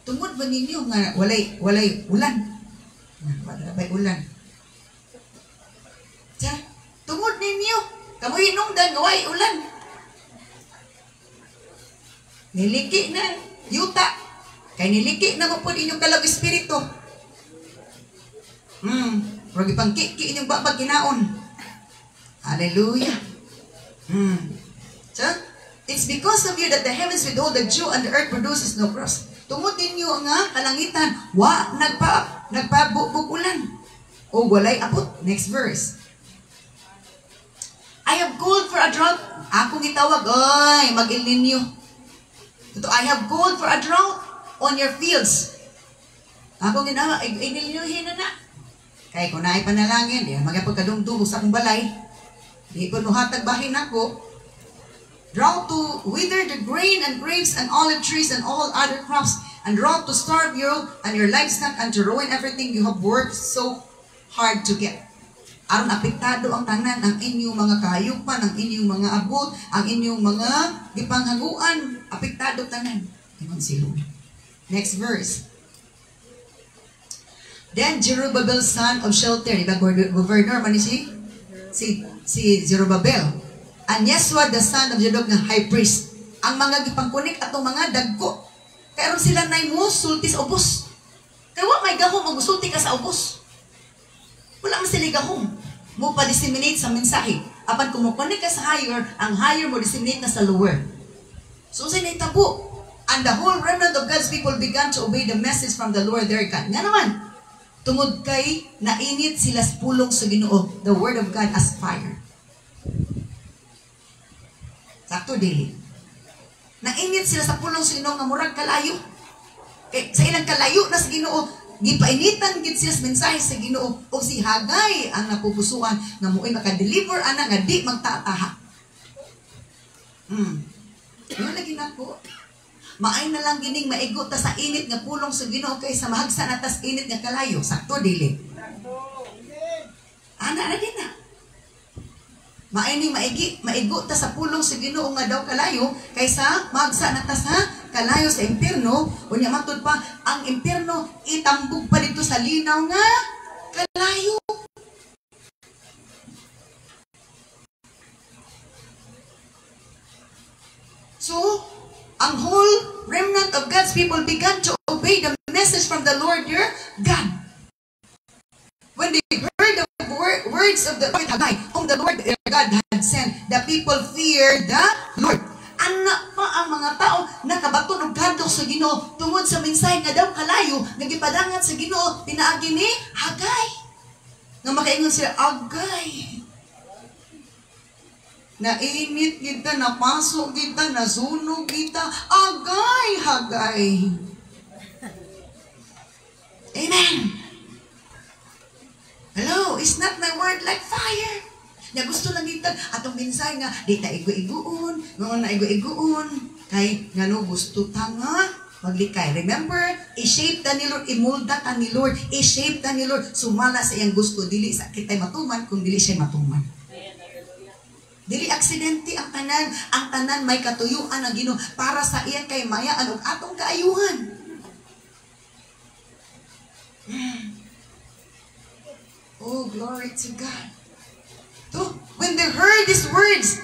Tungod ba ninyo nga walay ulan? Wala bay ulan. Tungod ninyo kamu hinungdan nga way ulan. Niliki na yuta. Kay niliki na mo po inyong kalag espiritu. Pero gipangkiki inyong babag kinaon. Hallelujah. So, it's because of you that the heavens withhold the dew and the earth produces no crops. Tungod ninyo nga kalangitan, nagpabubog ulan. O walay abot. Next verse. I have called for a drought. Akong itawag, mag-Il Niño. Ito, I have called for a drought on your fields. Akong ginawa, Il Niño na. Kaya kung naay panalangin, magpagkadungdung sa akong balay. Di ko nuhatag bahin ako. Drought to wither the grain and grapes and olive trees and all other crops, and drought to starve you and your livestock and to ruin everything you have worked so hard to get. Aron apektado ang tanan, ang inyong mga kahayupan, ang inyong mga abot, ang inyong mga gipanghaguan, apektado tanan. Ingon si Lord. Next verse. Then Zerubbabel son of Shealtiel, diba governor man si Zerubbabel, and Yeshua the son of Zadok ng high priest, ang mga gipangkunik atong mga dagko. Kaya sila na sulti sa ubos. Kaya may gahom, mag-sulti ka sa ubos. Wala man sila gahom. Mo pa-disseminate sa mensahe. Apan kumukunik ka sa higher, ang higher mo disseminate na sa lower. So sila itabo. And the whole remnant of God's people began to obey the message from the Lord their God. Nga naman, tungod kay nainit sila sa pulong sa Ginoo, the word of God as fire. Sakto dili. Nainit sila sa pulong sa Ginoo nga murag kalayo. Kay sa ilang kalayo na sa Ginoo, gipainitan gid sila sa mensahe sa Ginoo o si Hagay ang napupusuan nga mo'y maka-deliver ana nga di magtataha. Yun lagi na po. Maay na lang gining maigo ta sa init nga pulong sa Ginoo kaysa mahagsa na tas init nga kalayo. Sakto dili. Ana na din na. Maay ning maigo ta sa pulong sa Ginoo nga daw kalayo kaysa mahagsa na tas kalayo sa impierno. Unya matud pa ang impierno itambog pa dito sa linaw nga kalayo. So, ang whole remnant of God's people began to obey the message from the Lord their God. When they heard the words of the prophet Haggai, whom the Lord their God had sent, the people feared the Lord. Anak pa ang mga tao nakabaton og kadlok sa Ginoo tungod sa mensahe nga daw kalayo nga gipadangat sa Ginoo pinaagi ni Haggai. Nga makaingon sila, Agay. Nainit kita, napasok kita, nasunog kita. Agay, Hagay. Amen. Hello, is not my word like fire? Na gusto lang kita, atong minsay nga, di ta igu-iguon, mga na igu-iguon. Kay, nga no, gusto ta nga, maglikay. Remember, i-shape ta ni Lord, imulda ta ni Lord, i-shape ta ni Lord, sumala sa iyang gusto, dili sa kita'y matuman, kung dili siya matuman. Dili aksidente ang tanan may katuyuan ang Ginoo para sa iyan kay mayaan og atong kaayuhan. Oh, glory to God. So, when they heard these words,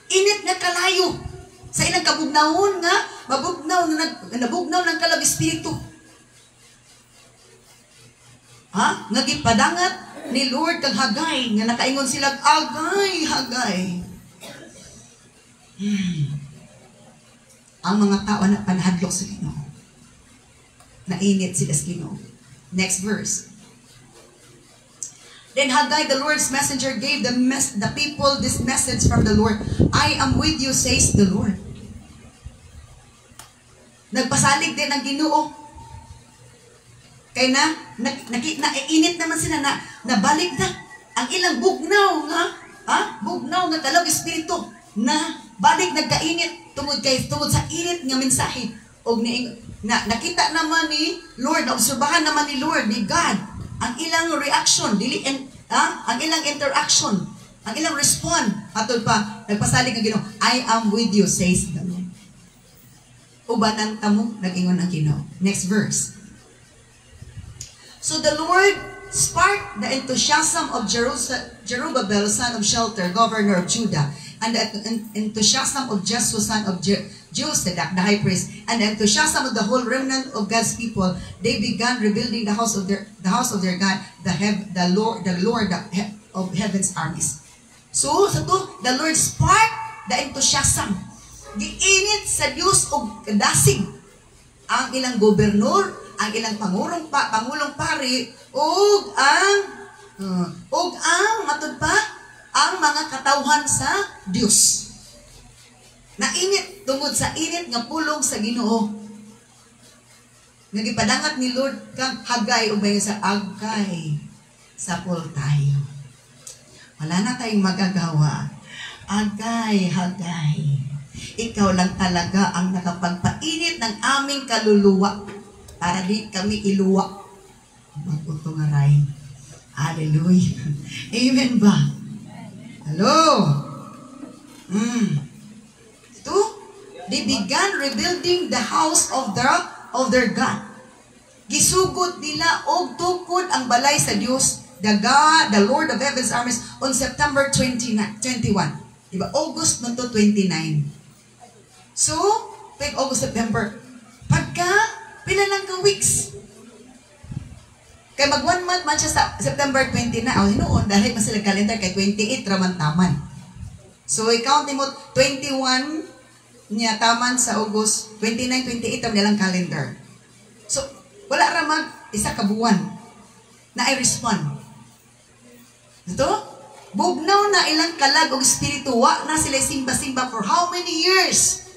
init na kalayo sa ilang kabugnawon nga, nabugnaw ng kalag espiritu. Nga gipadangat ni Lord kag Haggai nga nakaingon sila, Agay, Haggai. Ang mga tao na panahadlok sa Ginoo. Nainit sila sa Ginoo. Next verse. Then Haggai, the Lord's messenger, gave the people this message from the Lord. I am with you, says the Lord. Nagpasalig din ang Ginoo. Kaya nainit naman sila na nabalik na ang ilang bugnaw nga kalog espiritu na balik nagkainit tungod sa init nga mensahe. Og nakita naman ni Lord, naobserbahan naman ni Lord, ni God, ang ilang reaction, ang ilang interaction, ang ilang respond. Atol pa, nagpasalig ang Ginoo, I am with you, says the Lord. Ubanan tamo, nag-ingon ang Ginoo. Next verse. So the Lord sparked the enthusiasm of Zerubbabel, son of Shealtiel, governor of Judah, and the enthusiasm of Jesua, son of Josadak, the high priest, and the enthusiasm of the whole remnant of God's people. They began rebuilding the house of their God, the Lord of heaven's armies. So the Lord sparked the enthusiasm. Giinit sa Dios og kadasig ang ilang gobernador, ang ilang pangulong pari, ug ang matud pa ang mga katawhan sa Dios. Nainit tungod sa init nga pulong sa Ginoo. Nagipadangat ni Lord kang Haggai ug sa Agay sa tayo. Wala na tayong magagawa. Agay, Haggai. Ikaw lang talaga ang nakapagpainit ng aming kaluluwa para di kami iluwa. Mag-uto nga ray. Hallelujah. Amen ba? Hello? Ito, they began rebuilding the house of their God. Gisugot nila og tukod ang balay sa Dios, the God, the Lord of heaven's armies, on September 21. Diba? August na to 29. So, August, September. Pagka, pila lang ka weeks. Kaya mag 1 month man siya sa September 20 na. Noon, dahil mas sila calendar kay 28 raman taman. So, i-count mo 21 niya taman sa August, 29, 28 ang nilang calendar. So, wala raman isa ka buwan na i-respond. Ito, bugnaw na ilang kalag o espiritu, wa na sila simba-simba for how many years?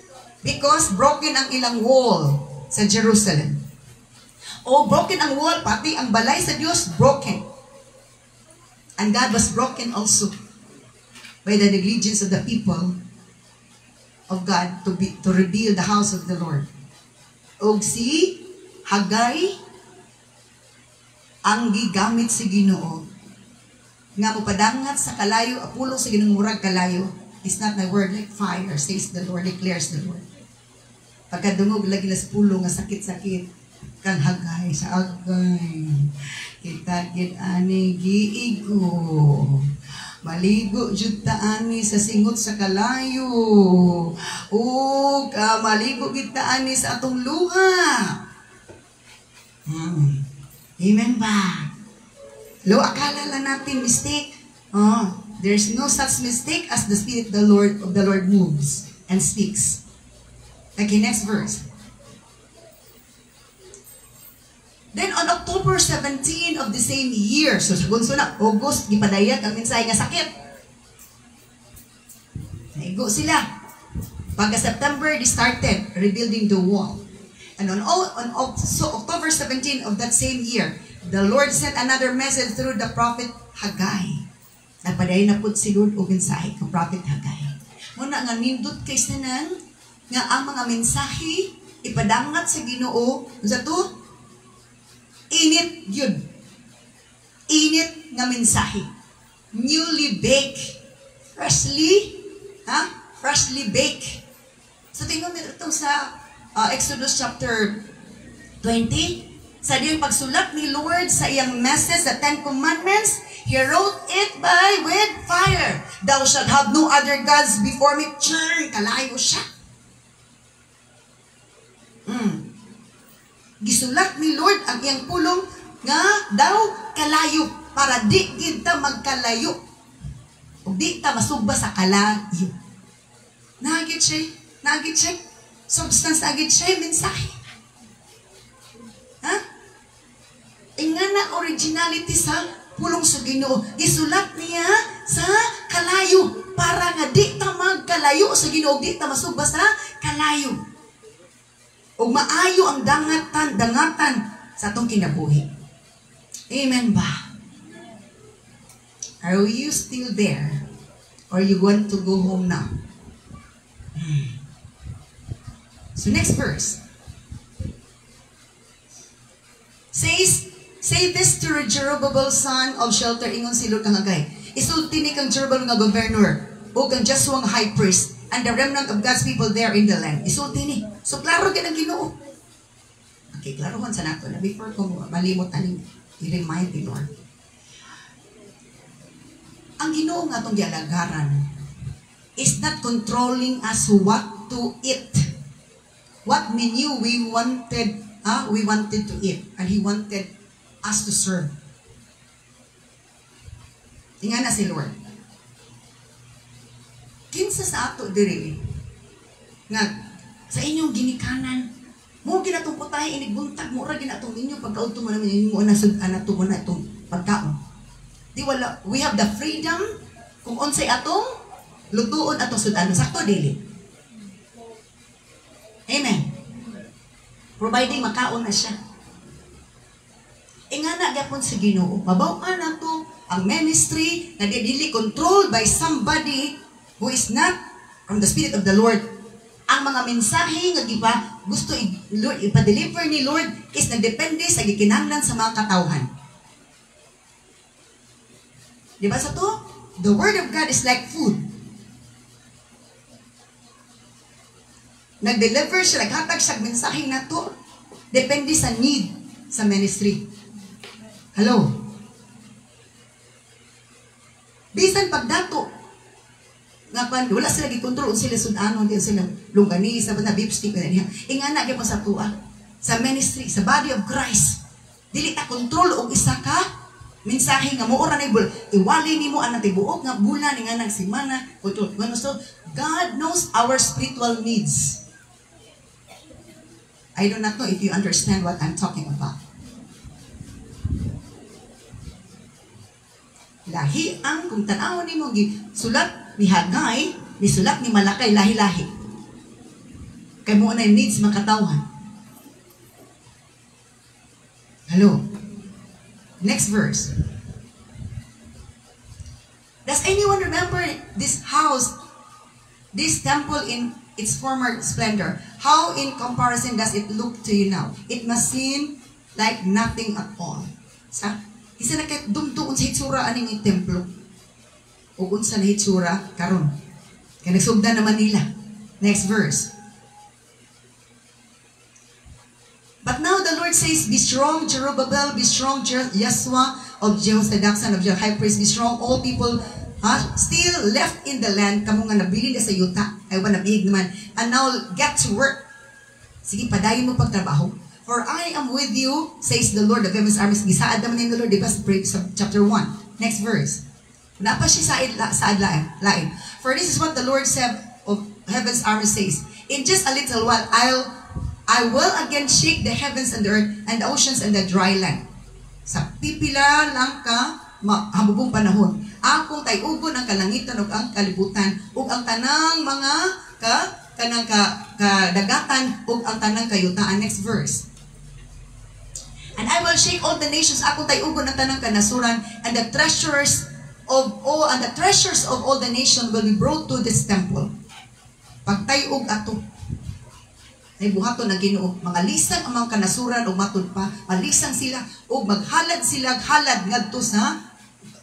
Because broken ang ilang wall sa Jerusalem. O broken ang wall, pati ang balay sa Diyos, broken. And God was broken also by the negligence of the people of God to rebuild the house of the Lord. Og si Hagay ang gigamit si Ginoo nga mopadangat sa kalayo, apulong sa Ginoong murag kalayo. It's not my word like fire, says the Lord, declares the Lord. Pagkadungog lagi las pulo nga sakit-sakit kang Hagay sa Agay. Kita gid ani giigo. Maligo jud ta ani sa singot sa kalayo. O maligo gid ta ani sa atong luha. Amen ba? Lo, akala lang natin mistake. There's no such mistake as the Spirit of the Lord moves and speaks. Okay, next verse. Then on October 17 of the same year, so sa na, August, gipadayag ang mensahe nga sakit. Naigo sila. Pagka September, they started rebuilding the wall. And on October 17 of that same year, the Lord sent another message through the prophet Haggai. Nagpadayon na po si Lord o mensahe ng prophet Haggai. Muna nga nindot kay sanan nga ang mga mensahe ipadangat sa Ginoo sa to init yun. Init nga mensahe. Newly baked. Freshly baked. So tingnan nito itong sa Exodus chapter 20. Sa diyang pagsulat ni Lord sa iyang message, the Ten Commandments, He wrote it with fire. Thou shalt have no other gods before me. Kalayo siya. Gisulat ni Lord ang iyang pulong nga daw kalayo para di kita magkalayo o di ta masugba sa kalayo. Nagit siya substance, nagit siya mensahe. Ingana originality sa pulong sa Ginoo. Gisulat niya sa kalayo para nga di ta magkalayo sa Ginoo, di ta masugba sa kalayo. O maayo ang dangatan sa atong kinabuhi. Amen ba? Are you still there? Or you want to go home now? So next verse. Say this to Jeroboam son of Shelter, ingon si Lord kang Hagay. Isulti ni kang Jeroboam nga governor, o kang Joshua high priest, and the remnant of God's people there in the land. Isulti ni. So, klaro ka ng Ginoo. Okay, klaro man sa nato na before ko malimot aning i-remind ni Lord. Ang Ginoo nga itong dialagaran is not controlling us what to eat. What menu we wanted to eat, and He wanted us to serve. Tingnan na si Lord. Kinsa sa ato diri nga sa inyong ginikanan mo ginatong putay inigbuntag mo ra ginatong inyo pagkaudto man namin mo na sud-an ato mo na itong pagkaon. Di wala, we have the freedom kung unsay atong lutuon atong sud-an sakto dili. Amen. Providing makaon na siya. Ingana gyapon si Ginoo, mabaw-an nato ang ministry na dili controlled by somebody who is not from the Spirit of the Lord. Ang mga mensahe nga gusto ipa-deliver ni Lord is nagdepende sa gikinahanglan sa mga katawhan. Di ba sa to? The Word of God is like food. Nag-deliver siya, naghatag siya mensahe na to. Depende sa need sa ministry. Hello? Bisan pagdato, nga wala sila gikontrol sila sudanon din sila longganisa na beef stick na niya ingana gyud sa tuwa sa ministry sa body of Christ dili ta kontrol og isa ka mensahe nga mao ra na iwali nimo ang tibuok nga bulan nga nang semana kontrol so God knows our spiritual needs. I do not know if you understand what I'm talking about. Lahi ang kung tan-awon nimo sulat ni Haggai, ni sulat ni Malakay, lahi-lahi. Kaya mo na yung needs makatawhan. Hello? Next verse. Does anyone remember this house, this temple in its former splendor. How in comparison does it look to you now? It must seem like nothing at all. Sa isa na kahit dumtuon sa hitsura aning templo. O unsa na hitsura karon. Kaya nagsugdan naman nila. Next verse. But now the Lord says, be strong, Zerubbabel, be strong, Joshua of Jehozadak, son of your high priest, be strong, all people still left in the land, kamo nga nabili na sa yuta, ay wanabihig naman, and now get to work. Sige, padayon mo pagtrabaho. For I am with you, says the Lord of heaven's armies. Gisaad naman ni the Lord, di ba, sa chapter 1. Next verse. Napa siya saad lain. For this is what the Lord said of heaven's armies says, in just a little while, I will again shake the heavens and the earth and the oceans and the dry land. Sa pipila lang ka habubong panahon. Akong tayugon ang kalangitan ug ang kalibutan ug ang tanang mga kadagatan ug ang tanang kayutaan. Next verse. And I will shake all the nations. Akong tayugon ang tanang kanasuran and the treasures of all the nations will be brought to this temple. Pagtayog ato ay buhaton na Ginoo, mga lisang ang mga kanasuran o matod pa, malisang sila o maghalad sila, halad ngadto sa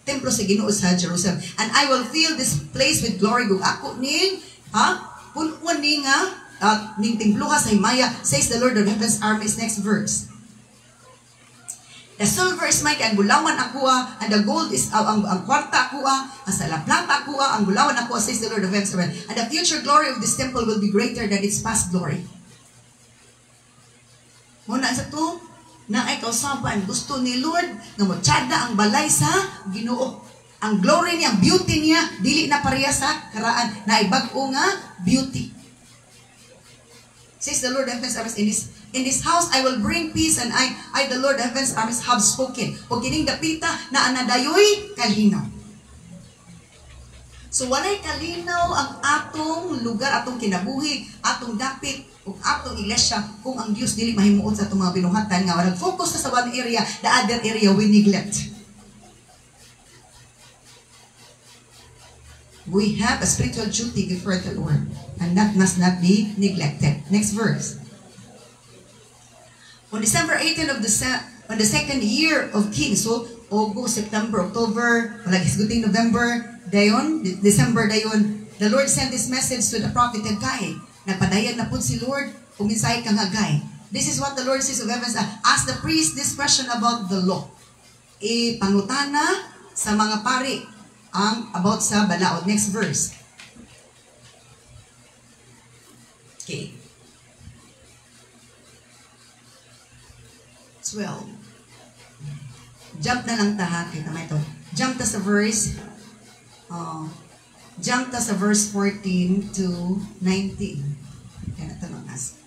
templo sa Ginoo sa Jerusalem. And I will fill this place with glory. Kung ako ning, punuan ni nga, ning timpluha sa himaya, says the Lord of heaven's armies. Next verse. The silver is mine, ang bulawan ako, and the gold is, ang kwarta ako, ang salaplata ako, ang bulawan ako, says the Lord of heaven's armies. And the future glory of this temple will be greater than its past glory. Muna sa to, na ay kausapan, gusto ni Lord na motsada ang balay sa Ginoo. Ang glory niya, ang beauty niya, dili na pareha sa karaan, na ibag-o nga beauty. Says the Lord of heaven's armies, in this house I will bring peace, and I the Lord of heaven's armies have spoken. O kining dapita na anadayoy kalinaw. So walay kalinaw ang atong lugar, atong kinabuhi, atong dapit, ug atong iglesia kung ang Dios dili mahimuot sa atong mga binuhatan nga wala focus sa one area, the other area we neglect. We have a spiritual duty before the Lord, and that must not be neglected. Next verse. On December 18 of on the second year of King, so August, September, October, wala gisguting November, dayon, December dayon, the Lord sent this message to the prophet Haggai. Nagpadayan na po si Lord, uminsay kang Haggai. This is what the Lord says of heaven. Ask the priest this question about the law. Pangutana sa mga pari ang about sa balaod. Next verse. Okay. 12. Jump na lang taha. Kita mo ito. Jump ta sa verse. Jump ta sa verse 14 to 19. Kaya natanong as.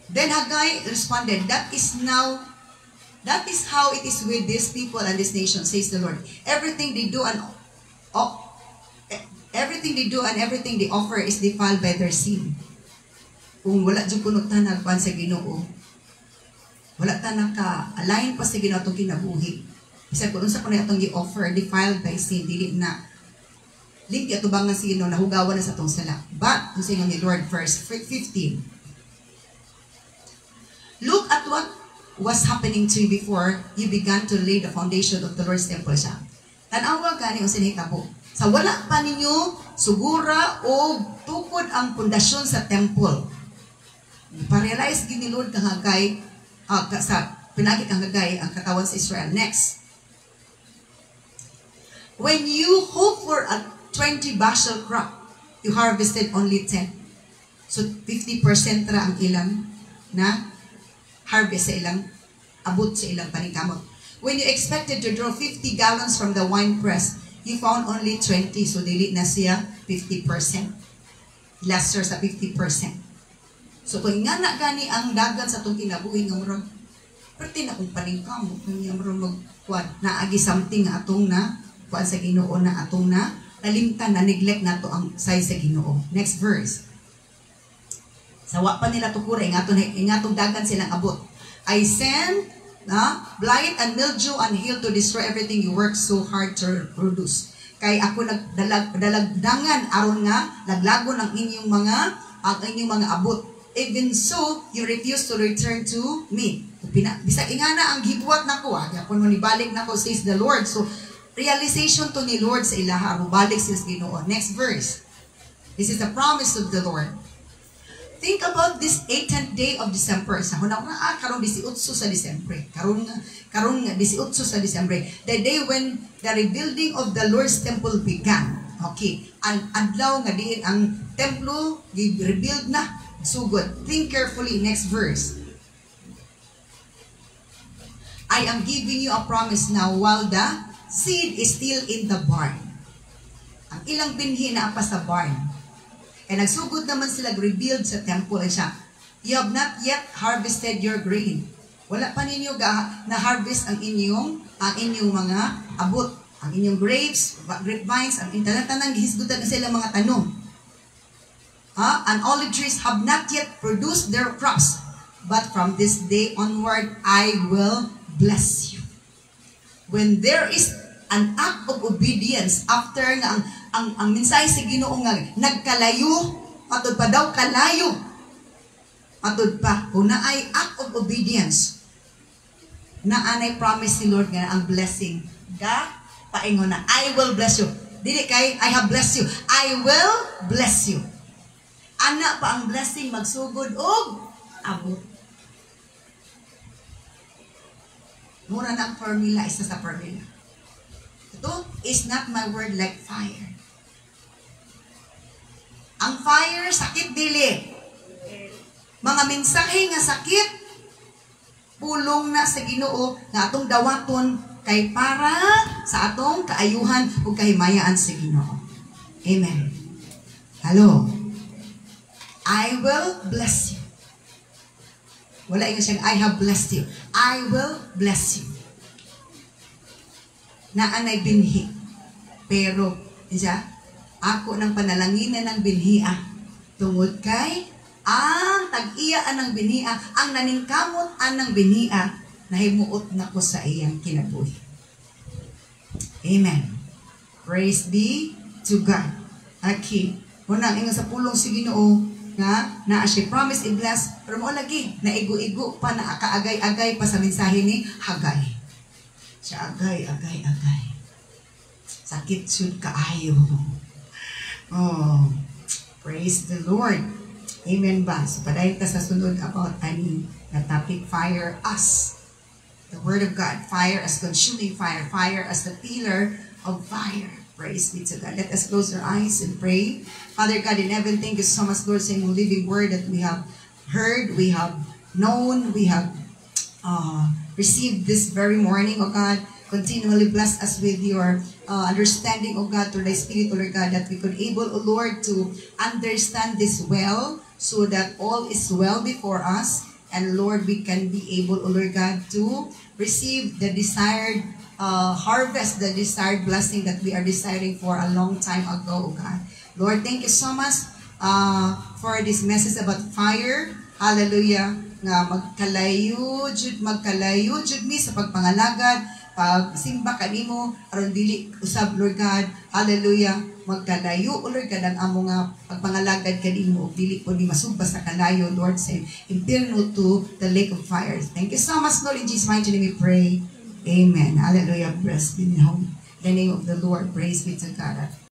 Then Haggai responded, that is how it is with these people and this nation, says the Lord. Everything they do and everything they offer is defiled by their sin. Kung wala dyan kunot na nagpan sa Ginoo, wala ta naka-align pa sa Ginoo itong kinabuhi. Isa kung unsa ko na itong i-offer, defiled by sin, dili na lingki at tubangan sa Ginoo, nahugawan na sa itong sala. But, kung sa ni Lord, verse 15, look at what was happening to you before you began to lay the foundation of the Lord's temple siya. Tanawa gani o sinihitabo. Sa wala pa ninyo, sugura o tukod ang pundasyon sa temple. Pa-realize gini Lord kang Haggai, sa pinagi kang Haggai ang katawan sa Israel. Next. When you hope for a 20 bushel crop, you harvested only 10. So 50% ra ang ilang na harvest sa ilang, abot sa ilang paningkamot. When you expected to draw 50 gallons from the wine press, you found only 20, so dili na siya 50%. Lesser sa 50%. So kung nga na gani ang dagan sa itong kinabuhi nga murag, pwede na kung paningkamot, kung nga murag magkuhan, naagi something nga atong na, kuhan sa Ginoo na atong na, nalimtan na neglect na to ang size sa Ginoo. Next verse. Sawa pa nila tukura, ingatong dagan silang abot. I send blight and mildew and hail to destroy everything you work so hard to produce. kay ako nagdalagdangan aron nga laglagon ang inyong mga abot. Even so, you refuse to return to me. Bisag ingana ang gibuhat nako, gyapon mo ni balik nako, says the Lord. So realization to ni Lord sa ilaha, balik sa Ginoo. Next verse. This is the promise of the Lord. Think about this 18th day of December. Sa hunang karon 18 sa Disyembre. Karon 18 sa Disyembre. The day when the rebuilding of the Lord's temple began. Okay. Ang adlaw nga diin ang templo gi-rebuild na. So good. Think carefully. Next verse. I am giving you a promise now while the seed is still in the barn. Ang ilang binhi na pa sa barn. And nagsugod naman sila rebuild sa temple siya. You have not yet harvested your grain. Wala pa ninyo na-harvest ang inyong mga abot. Ang inyong grapes, grapevines, ang tanang gihisgutan na sila mga tanong. And olive trees have not yet produced their crops. But from this day onward, I will bless you. When there is an act of obedience after nga ang mensahe sa Ginoo nga nagkalayo, matod pa daw kalayo. Matod pa, kung naay act of obedience, naanay promise ni Lord nga ang blessing. Paingon na, I will bless you. Dili kay, I have blessed you. I will bless you. Ana pa ang blessing magsugod og abot. Mura na ang formula, isa sa formula. Ito is not my word like fire. Ang fire, sakit dili. Mga mensahe nga sakit, pulong na sa Ginoo nga atong dawaton kay para sa atong kaayuhan ug kahimayaan sa Ginoo. Amen. Hello. I will bless you. Wala ingon siyang, I have blessed you. I will bless you. Naanay binhi. Pero, siya, ako ng panalangina ng binhiya. Tungod kay, ang tag-iyaan ng binhiya, ang naningkamot ng binhiya, nahimuot na ko sa iyang kinabuhi. Amen. Praise be to God. Okay. Unang ingon sa pulong si Ginoo, nga na siya promise i-bless pero mo lagi na igo-igo pa na kaagay-agay pa sa mensahe ni Hagay. Siya agay sakit sud kaayo. Oh, praise the Lord. Amen ba? So padayon ta sa sunod about ani na topic, fire us. The word of God, fire as consuming fire, fire as the pillar of fire. Praise be to God. Let us close our eyes and pray. Father God in heaven, thank you so much, Lord, for your living word that we have heard, we have known, we have received this very morning, O God. Continually bless us with your understanding, O God, through thy Spirit, O Lord God, that we could able, O Lord, to understand this well, so that all is well before us. And Lord, we can be able, O Lord God, to receive the desired harvest, the desired blessing that we are desiring for a long time ago, O God. Lord, thank you so much for this message about fire. Hallelujah. Nga magkalayo jud mi sa pagpangalagad, pagsimba kanimo aron dili usab, Lord God. Hallelujah. Magkalayo, Lord God, ang amo nga pagpangalagad kanimo, dili po ni masubas sa kalayo, Lord, sa impierno to the lake of fire. Thank you so much, Lord. In Jesus' mighty name we pray. Amen. Hallelujah. Blessed be the name of the Lord. Praise be to God.